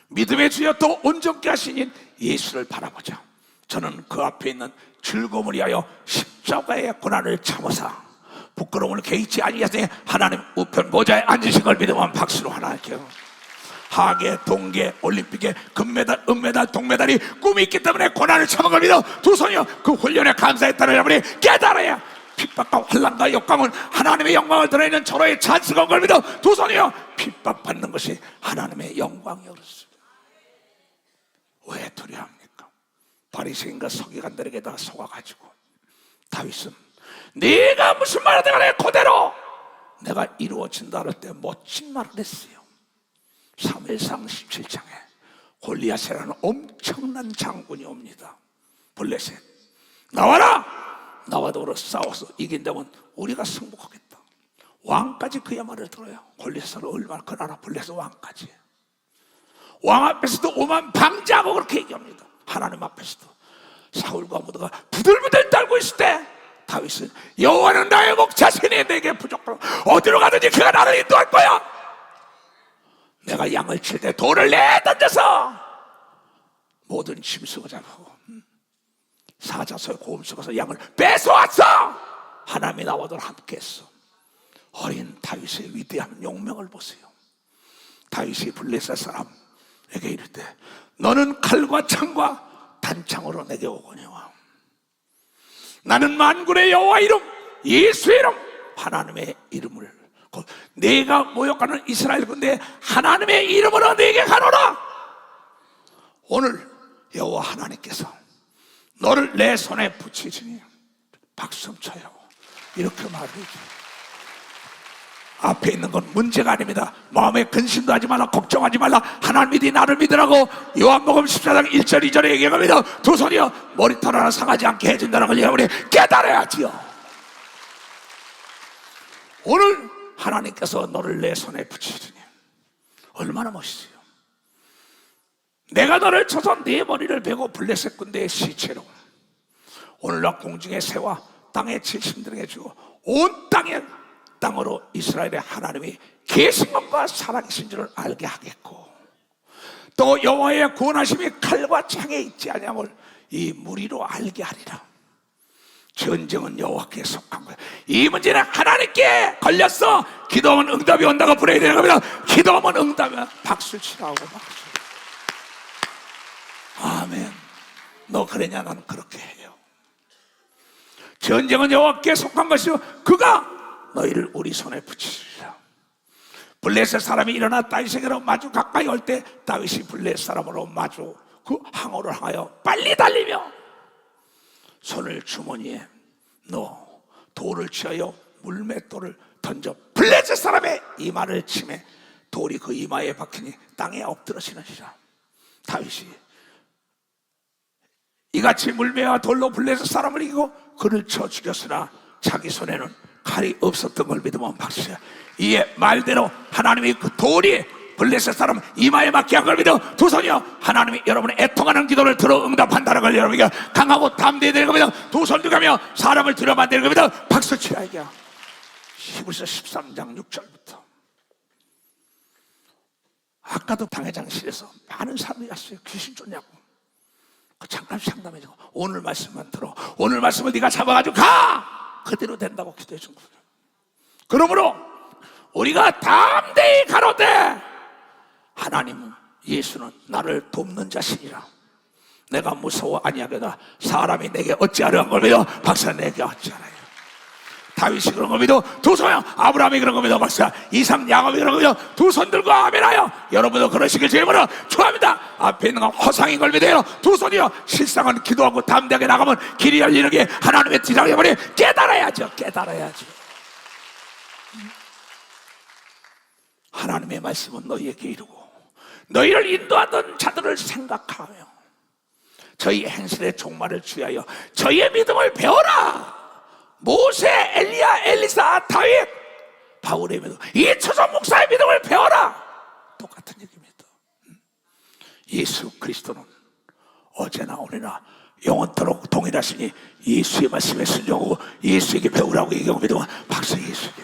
믿음의 주여 또 온전케 하시는 예수를 바라보자. 저는 그 앞에 있는 즐거움을 위하여 십자가의 고난을 참으사 부끄러움을 개의치 아니하시니 하나님 우편 보좌에 앉으신 걸 믿으면 박수로 하나님께. 하계, 동계, 올림픽에 금메달, 은메달, 동메달이 꿈이 있기 때문에 고난을 참은 걸 믿어 두 손이여 그 훈련에 감사했다는 여러분이 깨달아야 핍박과 환난과 역광은 하나님의 영광을 드러내는 절호의 찬스가 온 걸 믿어 두 손이여 핍박받는 것이 하나님의 영광이 그렇습니다. 왜 두려워합니까? 바리새인과 서기관들에게 다 속아가지고 다윗은 네가 무슨 말을 하든 그대로 내가 이루어진다 할 때 멋진 말을 했어요. 사무엘상 17장에 골리앗이라는 엄청난 장군이 옵니다. 블레셋 나와라! 나와 더불어 싸워서 이긴다면 우리가 승복하겠다. 왕까지 그의 말을 들어요. 골리앗을 얼마나 그 나라 블레셋 왕까지. 왕 앞에서도 오만 방자하고 그렇게 얘기합니다. 하나님 앞에서도. 사울과 모두가 부들부들 떨고 있을 때 다윗은 여호와는 나의 목자시니 내게 부족하고 어디로 가든지 그가 나를 인도할 거야. 내가 양을 칠 때 돌을 내던져서 모든 짐승을 잡고 사자소에 고음 속에서 양을 뺏어왔어. 하나님이 나와 늘 함께했어. 어린 다윗의 위대한 용명을 보세요. 다윗이 블레셋 사람에게 이르되 너는 칼과 창과 단창으로 내게 오거니와 나는 만군의 여호와 이름 예수의 이름 하나님의 이름을 곧 내가 모욕하는 이스라엘 군대 하나님의 이름으로 내게 가노라. 오늘 여호와 하나님께서 너를 내 손에 붙이시니 박수 쳐요. 이렇게 말해요. 앞에 있는 건 문제가 아닙니다. 마음에 근심도 하지 말라, 걱정하지 말라. 하나님이 나를 믿으라고 요한복음 14장 1절 2절에 얘기합니다. 두 손이여 머리털 하나 상하지 않게 해준다는 걸 여러분이 깨달아야지요. 오늘 하나님께서 너를 내 손에 붙이시니 얼마나 멋있어요. 내가 너를 쳐서 네 머리를 베고 블레셋 군대의 시체로 오늘날 공중의 새와 땅의 질신들에게 주고 온 땅으로 이스라엘의 하나님이 계신 것과 살아계신 줄을 알게 하겠고 또 여호와의 구원하심이 칼과 창에 있지 아니함을 이 무리로 알게 하리라. 전쟁은 여호와께 속한 거야. 이 문제는 하나님께 걸렸어. 기도하면 응답이 온다고 부르야 되는 겁니다. 기도하면 응답이 온다. 박수 치라고 박수. 아멘. 너 그러냐? 나는 그렇게 해요. 전쟁은 여호와께 속한 것이요 그가 너희를 우리 손에 붙이리라. 블레셋 사람이 일어나 다윗에게로 마주 가까이 올 때 다윗이 블레셋 사람으로 마주 그 항우를 향하여 빨리 달리며 손을 주머니에 넣어 돌을 취하여 물맷돌을 던져 블레셋 사람의 이마를 치매 돌이 그 이마에 박히니 땅에 엎드러지느니라. 다윗이 이같이 물매와 돌로 블레셋 사람을 이기고 그를 쳐 죽였으나 자기 손에는 칼이 없었던 걸 믿으면 박수야. 이에 말대로 하나님이 그 돌이 블레셋 사람 이마에 맞게 한 걸 믿어 두 손이요 하나님이 여러분의 애통하는 기도를 들어 응답한다는 걸 여러분이 강하고 담대해야 되는 겁니다. 두 손 들가며 사람을 들여 만드는 겁니다. 박수 치라 이게. 히브리서 13장 6절부터. 아까도 당회장실에서 많은 사람들이 왔어요. 귀신 쫓냐고 잠깐 상담해주고 오늘 말씀만 들어. 오늘 말씀을 네가 잡아가지고 가! 그대로 된다고 기도해 준 거예요. 그러므로 우리가 담대히 가로되 하나님은 예수는 나를 돕는 자신이라. 내가 무서워 아니하거나 사람이 내게 어찌하려 한 걸 믿어 박사 내게 어찌하나요. 다윗이 그런 거 믿어 두 손이요 아브라함이 그런 거 믿어 박사 이삭 야곱이 그런 거 믿어 두 손 들고 아멘하여. 여러분도 그러시길 주님으로 축원합니다. 앞에 있는 건 허상인 걸 믿어요. 두 손이요 실상은 기도하고 담대하게 나가면 길이 열리는 게 하나님의 지상에 버리 깨달아야죠. 깨달아야죠. 하나님의 말씀은 너희에게 이루고 너희를 인도하던 자들을 생각하며 저희 행실의 종말을 주의하여 저희의 믿음을 배워라. 모세, 엘리야, 엘리사, 다윗, 바울의 믿음, 이초선 목사의 믿음을 배워라. 똑같은 얘기입니다. 예수 그리스도는 어제나 오늘나 영원토록 동일하시니 예수의 말씀에 순종하고 예수에게 배우라고 얘기하고 믿으면 박수. 예수에게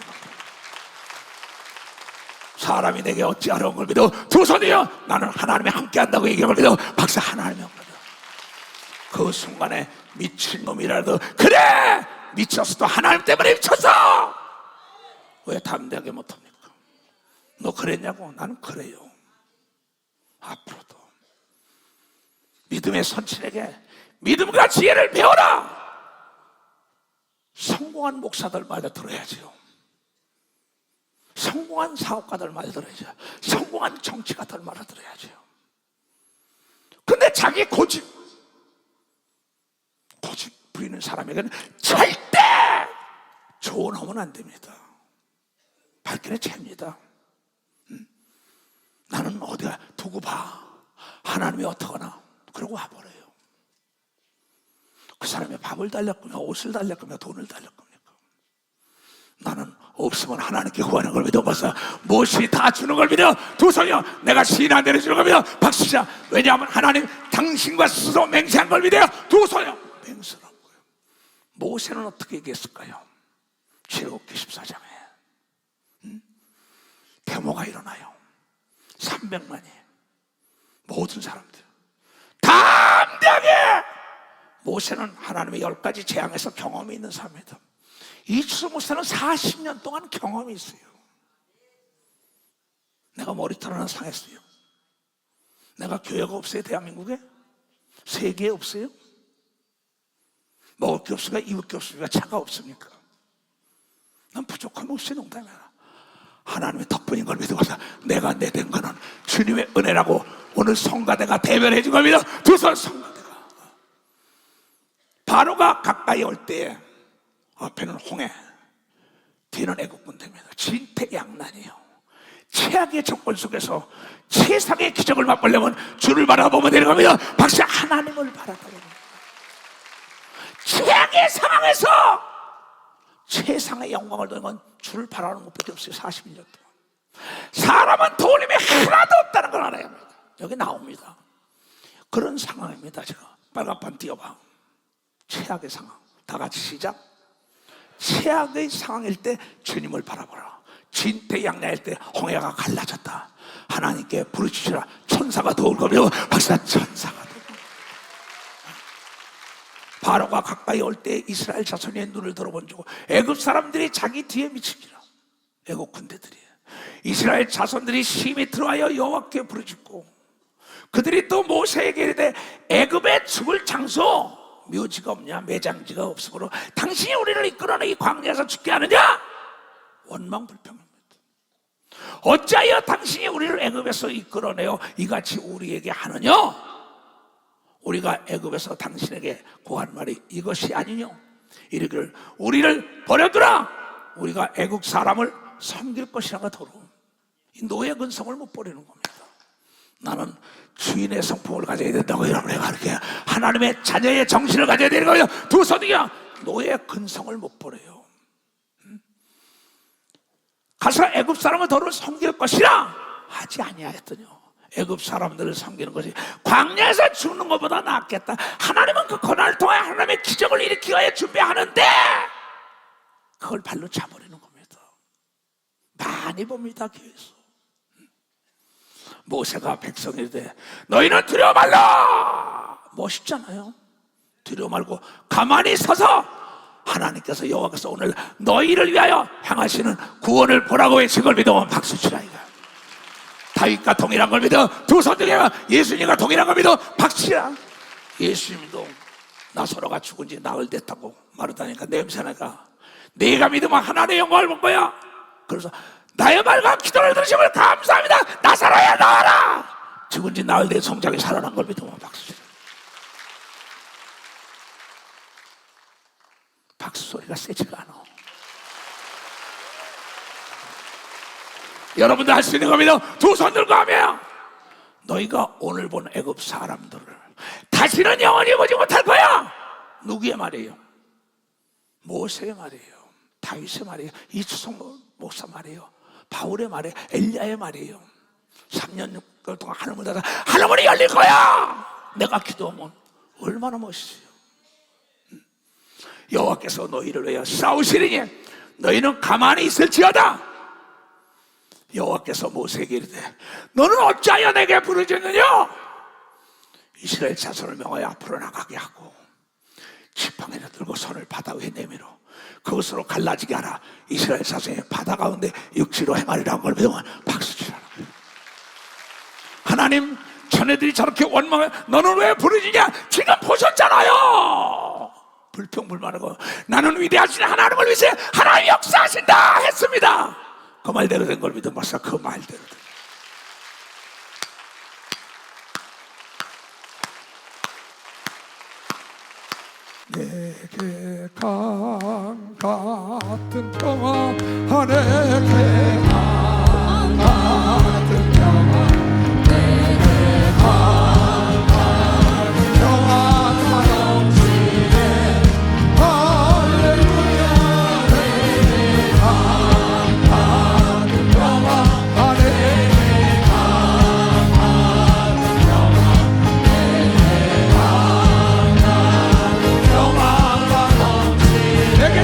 사람이 내게 어찌하려는 걸 믿어 두 손이요 나는 하나님이 함께한다고 얘기하는 걸 믿어 박수. 하나님이 함께한다. 그 순간에 미친놈이라도 그래 미쳤어도 하나님 때문에 미쳤어. 왜 담대하게 못합니까? 너 그랬냐고? 나는 그래요. 앞으로도 믿음의 선친에게 믿음과 지혜를 배워라. 성공한 목사들 말을 들어야지요. 성공한 사업가들 말을 들어야죠. 성공한 정치가들 말을 들어야죠. 근데 자기 고집 부리는 사람에게는 절대 조언하면 안 됩니다. 발길에 챕니다. 나는 어디가 두고 봐. 하나님이 어떡하나. 그러고 와버려요. 그 사람이 밥을 달랠 거냐 옷을 달랠 거냐 돈을 달랠 겁니까? 나는 없으면 하나님께 구하는 걸 믿어 봐서 무엇이 다 주는 걸 믿어 두 손이요 내가 시인 안 내려주는 걸 믿어 박수자. 왜냐하면 하나님 당신과 스스로 맹세한 걸 믿어요. 두 손이요 맹세한 거예요. 모세는 어떻게 얘기했을까요? 출애굽기 14장에 데모가 일어나요. 300만이 모든 사람들 담대하게. 모세는 하나님의 10가지 재앙에서 경험이 있는 사람이다. 이추수 목사는 40년 동안 경험이 있어요. 내가 머리털 하나 상했어요. 내가 교회가 없어요? 대한민국에? 세계에 없어요? 먹을 게 없으니까 입을 게 없으니까 차가 없습니까? 난 부족함 없이 농담이야. 하나님의 덕분인 걸 믿어서 내가 내된 거는 주님의 은혜라고 오늘 성가대가 대변해 준 겁니다. 두 손 성가대가. 바로가 가까이 올 때 앞에는 홍해, 뒤는 애국군 됩니다. 진퇴양난이에요. 최악의 조건 속에서 최상의 기적을 맛보려면 주를 바라보면 되는 겁니다. 박수. 하나님을 바라보는 최악의 상황에서 최상의 영광을 얻는 건 주를 바라보는 것밖에 없어요. 41년 동안 사람은 도움이 하나도 없다는 걸 알아야 합니다. 여기 나옵니다. 그런 상황입니다. 제가 빨간판 띄워봐. 최악의 상황. 다 같이 시작. 최악의 상황일 때 주님을 바라보라. 진퇴양난일 때 홍해가 갈라졌다. 하나님께 부르짖으라. 천사가 도울 겁니다. 박사 천사가 도울. 바로가 가까이 올 때 이스라엘 자손의 눈을 들어본 줄 애굽 사람들이 자기 뒤에 미치기라. 애굽 군대들이 이스라엘 자손들이 심히 들어와여 여호와께 부르짖고 그들이 또 모세에게 이르되 애굽에 죽을 장소 묘지가 없냐 매장지가 없으므로 당신이 우리를 이끌어내 이 광야에서 죽게 하느냐. 원망불평합니다. 어찌하여 당신이 우리를 애굽에서 이끌어내어 이같이 우리에게 하느냐. 우리가 애굽에서 당신에게 구한 말이 이것이 아니뇨. 이르기를 우리를 버려두라. 우리가 애국 사람을 섬길 것이라가 더러. 이 노예 근성을 못 버리는 겁니다. 나는 주인의 성품을 가져야 된다고 여러분 내가 이렇게 하나님의 자녀의 정신을 가져야 되는 거예요. 두 손이야 노예 근성을 못 버려요. 가서 애굽 사람을 더러 섬길 것이라 하지 아니하였더뇨. 애굽 사람들을 섬기는 것이 광야에서 죽는 것보다 낫겠다. 하나님은 그 고난을 통해 하나님의 기적을 일으키기 위해 준비하는데 그걸 발로 차버리는 겁니다. 많이 봅니다. 교회에서 모세가 백성이르되 너희는 두려워 말라. 멋있잖아요. 두려워 말고 가만히 서서 하나님께서 여호와께서 오늘 너희를 위하여 행하시는 구원을 보라고 외친 걸 믿으면 박수 치라 이거. 다윗과 동일한 걸 믿어. 두 손 중에 예수님과 동일한 걸 믿어. 박수 치라. 예수님도 나사로가 죽은 지 나흘 됐다고 말하다니까 냄새나가. 네가 믿으면 하나님의 영광을 본 거야. 그래서 나의 말과 기도를 들으심을 감사합니다. 나사로야 나와라. 죽은 지 나흘 된 성장이 살아난 걸 믿으면 박수 치라. 박수 소리가 세지가 않아. 여러분들 할 수 있는 겁니다. 두 손 들고 하며 너희가 오늘 본 애굽 사람들을 다시는 영원히 보지 못할 거야. 누구의 말이에요? 모세의 말이에요. 다윗의 말이에요. 이추성 목사 말이에요. 바울의 말이에요. 엘리야의 말이에요. 3년 6개월 동안 하늘문이 닫아 하늘문이 열릴 거야. 내가 기도하면 얼마나 멋있어요. 여호와께서 너희를 위하여 싸우시리니 너희는 가만히 있을지어다. 여호와께서 모세에게 이르되 너는 어찌하여 내게 부르짖느냐. 이스라엘 자손을 명하여 앞으로 나가게 하고 지팡이를 들고 손을 바다 위에 내밀어 그것으로 갈라지게 하라. 이스라엘 자손이 바다 가운데 육지로 행하리라는 걸 믿으면 박수 치라. 하나님 자네들이 저렇게 원망해 너는 왜 부르짖냐. 지금 보셨잖아요. 불평불만하고 나는 위대하신 하나님을 위해서 하나님 역사하신다 했습니다. 그 말대로 된 걸 믿으면 박사 그 말대로 내게 강 같은 평화 내게 강 같은 평화 내게 강 같은 평화 넘치네 할렐루야. 내게 강 같은 평화 내게 강 같은 평화 내게 강 같은 평화가 넘치네 내게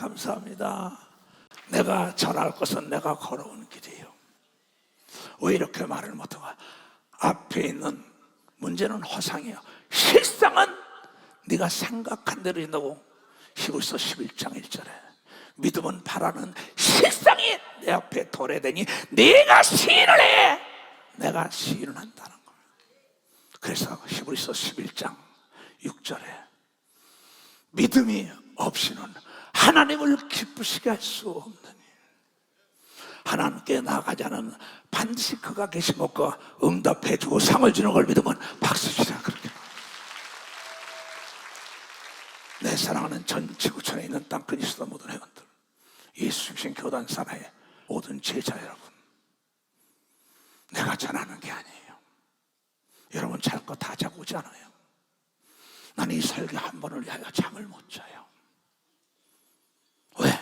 감사합니다. 내가 전할 것은 내가 걸어온 길이에요. 왜 이렇게 말을 못하고? 앞에 있는 문제는 허상이에요. 실상은 네가 생각한 대로 된다고. 히브리서 11장 1절에 믿음은 바라는 실상이 내 앞에 도래되니 네가 시인을 해. 내가 시인을 한다는 거예요. 그래서 히브리서 11장 6절에 믿음이 없이는 하나님을 기쁘시게 할 수 없느니 하나님께 나아가자는 반드시 그가 계신 것과 응답해 주고 상을 주는 걸 믿으면 박수치라. 그렇게 내 사랑하는 전 지구촌에 있는 땅 그리스도 모든 회원들, 예수 주신 교단 사나의 모든 제자 여러분, 내가 전하는 게 아니에요. 여러분 잘 거 다 자고 오지 않아요. 나는 이 설교 한 번을 위하여 잠을 못 자요. 왜?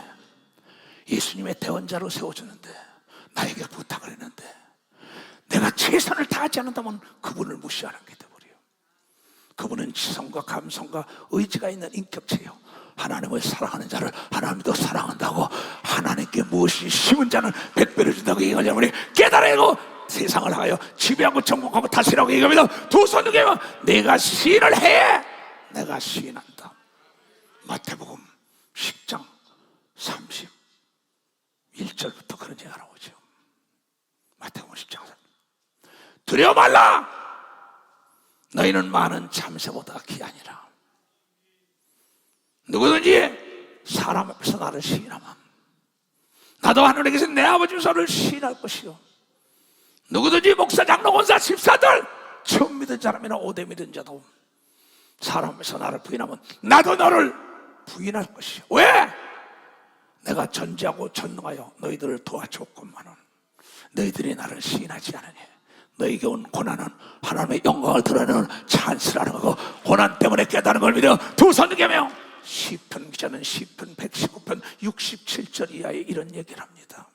예수님의 대언자로 세워주는데, 나에게 부탁을 했는데 내가 최선을 다하지 않는다면 그분을 무시하는 게 돼버려요. 그분은 지성과 감성과 의지가 있는 인격체예요. 하나님을 사랑하는 자를 하나님도 사랑한다고, 하나님께 무엇이 심은 자는 100배를 준다고 얘기하려면 깨달아야고, 세상을 하여 지배하고 정복하고 다스리라고 얘기합니다. 두 손 들고 내가 시인을 해. 내가 시인한다. 마태복음 10장 31절부터 그런 얘기가 나오죠. 마태복음 10장 두려워 말라. 너희는 많은 참새보다 귀하니라. 누구든지 사람 앞에서 나를 시인하면 나도 하늘에 계신 내 아버지 서를 시인할 것이요, 누구든지 목사, 장로, 권사, 집사들, 처음 믿은 사람이나 오대 믿은 자도 사람 앞에서 나를 부인하면 나도 너를 부인할 것이요. 왜? 내가 전지하고 전능하여 너희들을 도와줬건만은 너희들이 나를 시인하지 않으니 너희에게 온 고난은 하나님의 영광을 드러내는 찬스라는 거고, 고난 때문에 깨달은 걸 믿어 두 손 들게며 시편 기자는 시편 119편 67절 이하에 이런 얘기를 합니다.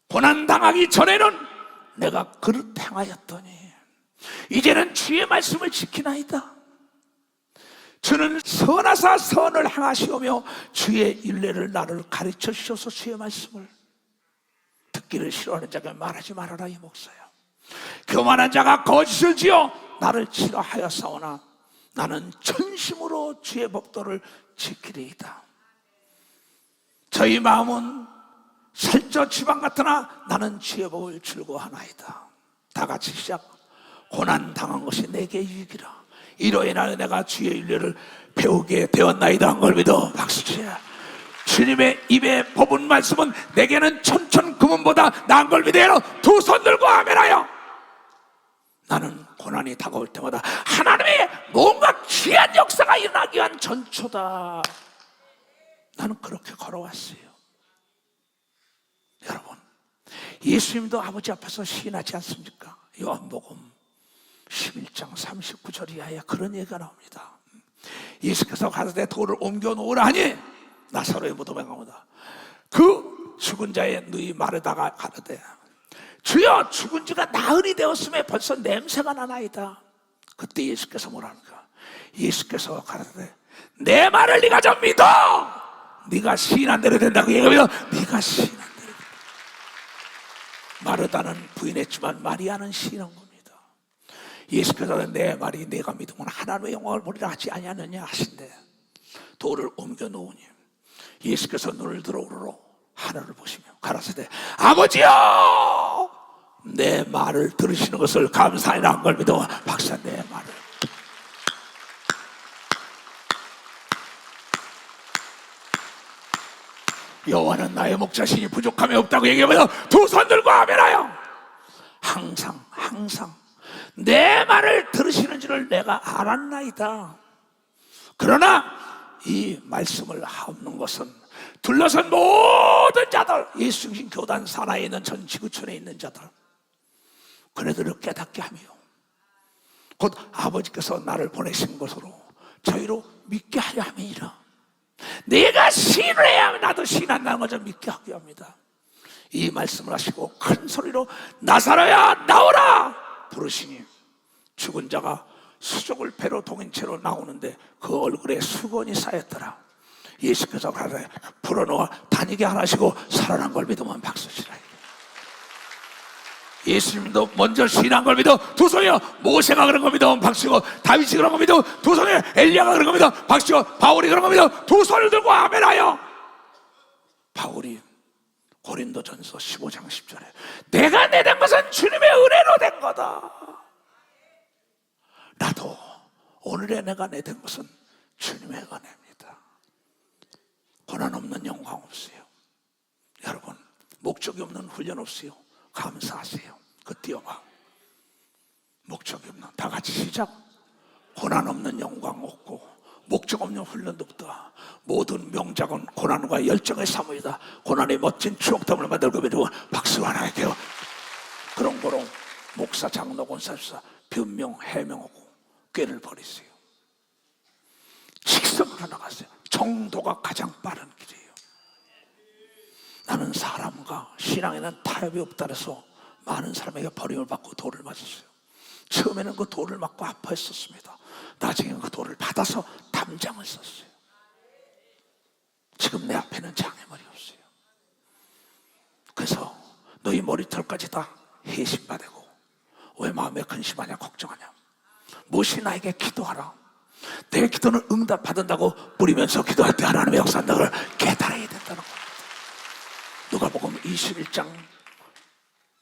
고난 당하기 전에는 내가 그릇 행하였더니 이제는 주의 말씀을 지키나이다. 주는 선하사 선을 행하시오며 주의 율례를 나를 가르쳐 주셔서 주의 말씀을 듣기를 싫어하는 자가 말하지 말아라. 이 목사야. 교만한 자가 거짓을 지어 나를 싫어하였사오나 나는 전심으로 주의 법도를 지키리이다. 저희 마음은 살쪄 지방 같으나 나는 주의 법을 즐거워하나이다. 다 같이 시작. 고난 당한 것이 내게 유익이라. 이로 인하여 내가 주의 율례를 배우게 되었나이다 한 걸 믿어 박수치야. 주님의 입에 법은 말씀은 내게는 천천금은보다 나은 걸 믿어요. 두 손 들고 아멘하여. 나는 고난이 다가올 때마다 하나님의 뭔가 귀한 역사가 일어나기 위한 전초다. 나는 그렇게 걸어왔어요. 여러분, 예수님도 아버지 앞에서 시인하지 않습니까? 요한복음 11장 39절 이하에 그런 얘기가 나옵니다. 예수께서 가라사대 돌을 옮겨 놓으라 하니 나사로의 무덤에 가보다 그 죽은 자의 누이 마르다가 가라되 주여 죽은 지가 나흘이 되었음에 벌써 냄새가 나나이다. 그때 예수께서 뭐라는가? 예수께서 가라사대 내 말을 네가 좀 믿어. 네가 시인한 대로 된다고 얘기하면 네가 시인한 대로 된다. 마르다는 부인했지만 마리아는 시인한 겁니다. 예수께서 내 말이 내가 믿으면 하나님의 영광을 보리라 하지 아니하느냐 하신대 돌을 옮겨 놓으니 예수께서 눈을 들어 우러러 하늘을 보시며 가라사대 아버지여 내 말을 들으시는 것을 감사하리라 한 걸 믿어 박사 내 말을. 여호와는 나의 목자시니 부족함이 없다고 얘기하면서 두 손 들고 아멘하여. 항상 내 말을 들으시는 줄을 내가 알았나이다. 그러나 이 말씀을 하옵는 것은 둘러선 모든 자들, 예수 신 교단 산하에 있는 전 지구촌에 있는 자들, 그네들을 깨닫게 하며 곧 아버지께서 나를 보내신 것으로 저희로 믿게 하려 함이니라. 내가 시인을 해야 하면 나도 시인한다는 것을 믿게 하게 합니다. 이 말씀을 하시고 큰 소리로 나사로야 나오라 부르시니 죽은 자가 수족을 배로 동인 채로 나오는데 그 얼굴에 수건이 쌓였더라. 예수께서 가라에 풀어놓아 다니게 하시고 살아난 걸 믿으면 박수치라. 예수님도 먼저 신한 걸 믿어 두 손이요. 모세가 그런 거 믿으면 박수고, 다윗이 그런 거 믿어 두 손이요. 엘리야가 그런 거 믿어 박수고, 바울이 그런 거 믿어 두 손을 들고 아멘하여. 바울이 고린도전서 15장 10절에 내가 내된 것은 주님의 은혜로 된 거다. 나도 오늘의 내가 내된 것은 주님의 은혜입니다. 고난 없는 영광 없어요. 여러분, 목적이 없는 훈련 없어요. 감사하세요. 그 뛰어봐. 목적이 없는, 다 같이 시작. 고난 없는 영광 없고 목적 없는 훈련도 없다. 모든 명작은 고난과 열정의 사무이다. 고난의 멋진 추억담을 만들고 있는 박수 하나 할게요. 그런 거로 목사, 장로, 권사수사 변명, 해명하고 꾀를 버리세요. 직선으로 나가세요. 정도가 가장 빠른 길이에요. 나는 사람과 신앙에는 타협이 없다 해서 많은 사람에게 버림을 받고 돌을 맞았어요. 처음에는 그 돌을 맞고 아파했었습니다. 나중에는 그 돌을 받아서 담장을 썼어요. 지금 내 앞에는 장애물이 없어요. 그래서 너희 머리털까지 다 해심받고 왜 마음에 근심하냐 걱정하냐. 무엇이 나에게 기도하라. 내 기도는 응답받는다고 뿌리면서 기도할 때 하나님의 역사한다는 걸 깨달아야 된다는 겁니다. 누가복음 21장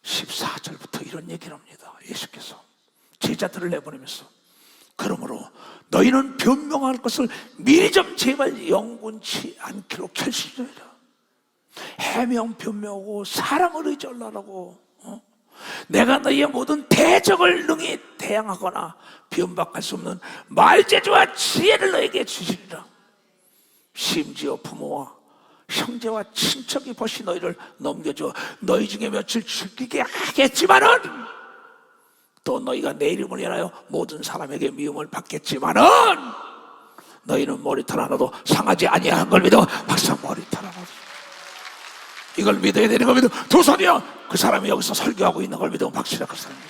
14절부터 이런 얘기를 합니다. 예수께서 제자들을 내보내면서 그러므로 너희는 변명할 것을 미리 좀 제발 영분치 않기로 결심하라. 해명 변명하고 사랑을 의존하라고. 내가 너희의 모든 대적을 능히 대항하거나 변박할 수 없는 말재주와 지혜를 너에게 주시리라. 심지어 부모와 형제와 친척이 벌시 너희를 넘겨줘 너희 중에 며칠 죽이게 하겠지만은 또 너희가 내 이름을 인하여 모든 사람에게 미움을 받겠지만은 너희는 머리털 하나도 상하지 아니한 걸 믿어. 박사 머리털 하나도. 이걸 믿어야 되는 걸 믿어. 두 손이요. 그 사람이 여기서 설교하고 있는 걸 믿으면 박수라. 그 사람이.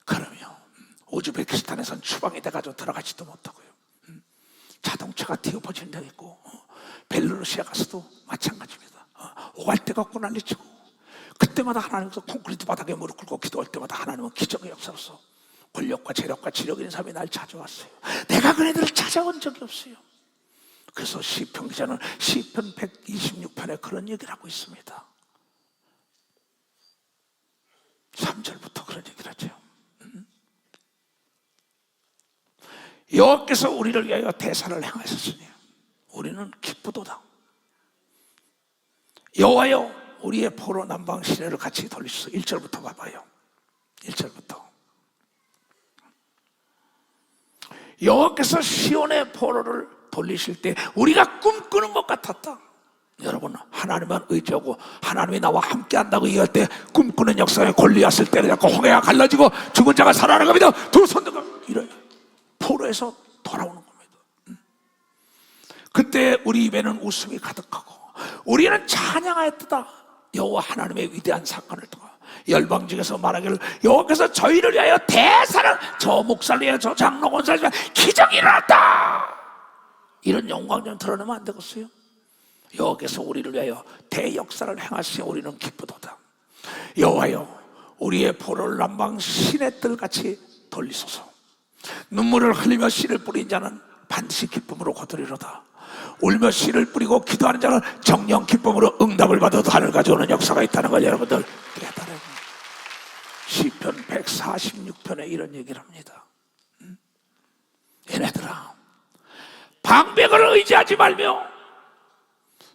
그러면 우즈베키스탄에선 추방이 돼가지고 들어가지도 못하고요. 자동차가 뒤엎어진 적 있고, 벨로루시아 가서도 마찬가지입니다. 오갈 데가 없고 난리치고, 그때마다 하나님께서 콘크리트 바닥에 무릎 꿇고 기도할 때마다 하나님은 기적의 역사로서 권력과 재력과 지력 있는 사람이 날 찾아왔어요. 내가 그네들을 찾아온 적이 없어요. 그래서 시편 기자는 시편 126편에 그런 얘기를 하고 있습니다. 3절부터 그런 얘기를 하죠. 여호와께서 우리를 위하여 대사를 행하셨으니 우리는 기쁘도다. 여호와여 우리의 포로 남방 시내를 같이 돌리소서. 1절부터 봐봐요. 1절부터 여호와께서 시온의 포로를 돌리실 때 우리가 꿈꾸는 것 같았다. 여러분, 하나님만 의지하고 하나님이 나와 함께 한다고 얘기할 때 꿈꾸는 역사에 골리앗을 때려잡고 홍해가 갈라지고 죽은 자가 살아나는 겁니다. 두 손 들고 이래요. 포로에서 돌아오는 겁니다. 그때 우리 입에는 웃음이 가득하고 우리는 찬양하였다. 여호와 하나님의 위대한 사건을 통해 열방 중에서 말하기를 여호와께서 저희를 위하여 대사를, 저 목사를 위하여 저 장로 권사를 위하여 기적이 일어났다. 이런 영광 좀 드러내면 안 되겠어요? 여호와께서 우리를 위하여 대역사를 행하시니 우리는 기쁘도다. 여호와여 우리의 포로를 남방 시내 뜰같이 돌리소서. 눈물을 흘리며 씨를 뿌린 자는 반드시 기쁨으로 거두리로다. 울며 씨를 뿌리고 기도하는 자는 정령 기쁨으로 응답을 받아 하늘 가져오는 역사가 있다는 걸 여러분들 깨달아야 합니다. 시편 146편에 이런 얘기를 합니다. 얘네들아, 방백을 의지하지 말며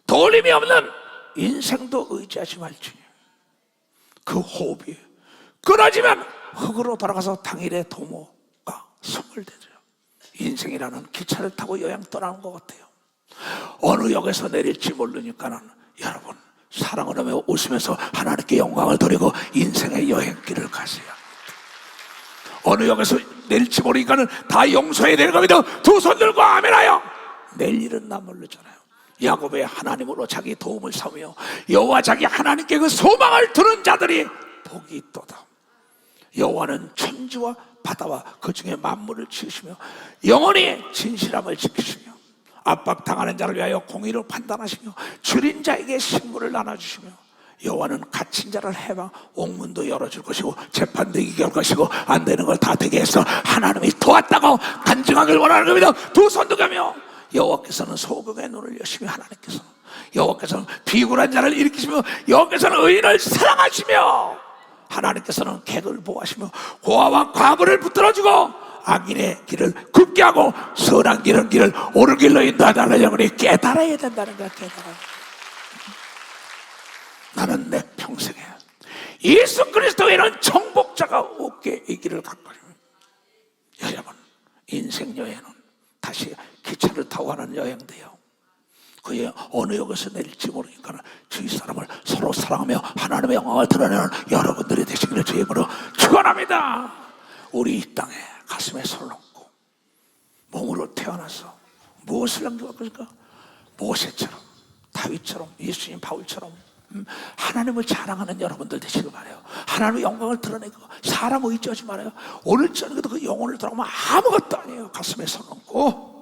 돌림이 없는 인생도 의지하지 말지. 그 호흡이 끊어지면 흙으로 돌아가서 당일의 도모가 선물되죠. 인생이라는 기차를 타고 여행 떠나는 것 같아요. 어느 역에서 내릴지 모르니까는 여러분 사랑을 하며 웃으면서 하나님께 영광을 돌리고 인생의 여행길을 가세요. 어느 역에서 내릴지 모르니까는 다 용서해야 되는 겁니다. 두 손 들고 아멘하여. 내일 일은 나 모르잖아요. 야곱의 하나님으로 자기 도움을 삼으며 여호와 자기 하나님께 그 소망을 두는 자들이 복이 있도다. 여호와는 천지와 바다와 그 중에 만물을 지으시며 영원히 진실함을 지키시며 압박당하는 자를 위하여 공의로 판단하시며 줄인 자에게 식물을 나눠주시며 여호와는 갇힌 자를 해방 옥문도 열어줄 것이고 재판도 이기게 할 것이고 안 되는 걸 다 되게 해서 하나님이 도왔다고 간증하길 원하는 겁니다. 두 손도 가며 여호와께서는 소경의 눈을 여시며 하나님께서는 여호와께서는 비굴한 자를 일으키시며 여호와께서는 의인을 사랑하시며 하나님께서는 객을 보호하시며 고아와 과부를 붙들어주고 악인의 길을 굽게 하고 선한 길을 옳은 길로 인도하다는 영혼이 깨달아야 된다는 거야. 깨달아야. 나는 내 평생에 예수 그리스도에는 정복자가 없게 이 길을 갔거든요. 여러분, 인생 여행은 다시 기차를 타고 가는 여행돼요. 그게 어느 역에서 내릴지 모르니까 주위 사람을 서로 사랑하며 하나님의 영광을 드러내는 여러분들이 되시기를 주의 이름으로 축원합니다. 우리 이 땅에 가슴에 손을 얹고 몸으로 태어나서 무엇을 남겨갈 것일까? 모세처럼, 다윗처럼, 예수님, 바울처럼 하나님을 자랑하는 여러분들 되시길 바라요. 하나님의 영광을 드러내고 사람 의지하지 말아요. 오늘 저녁에도 그 영혼을 들어가면 아무것도 아니에요. 가슴에 손 얹고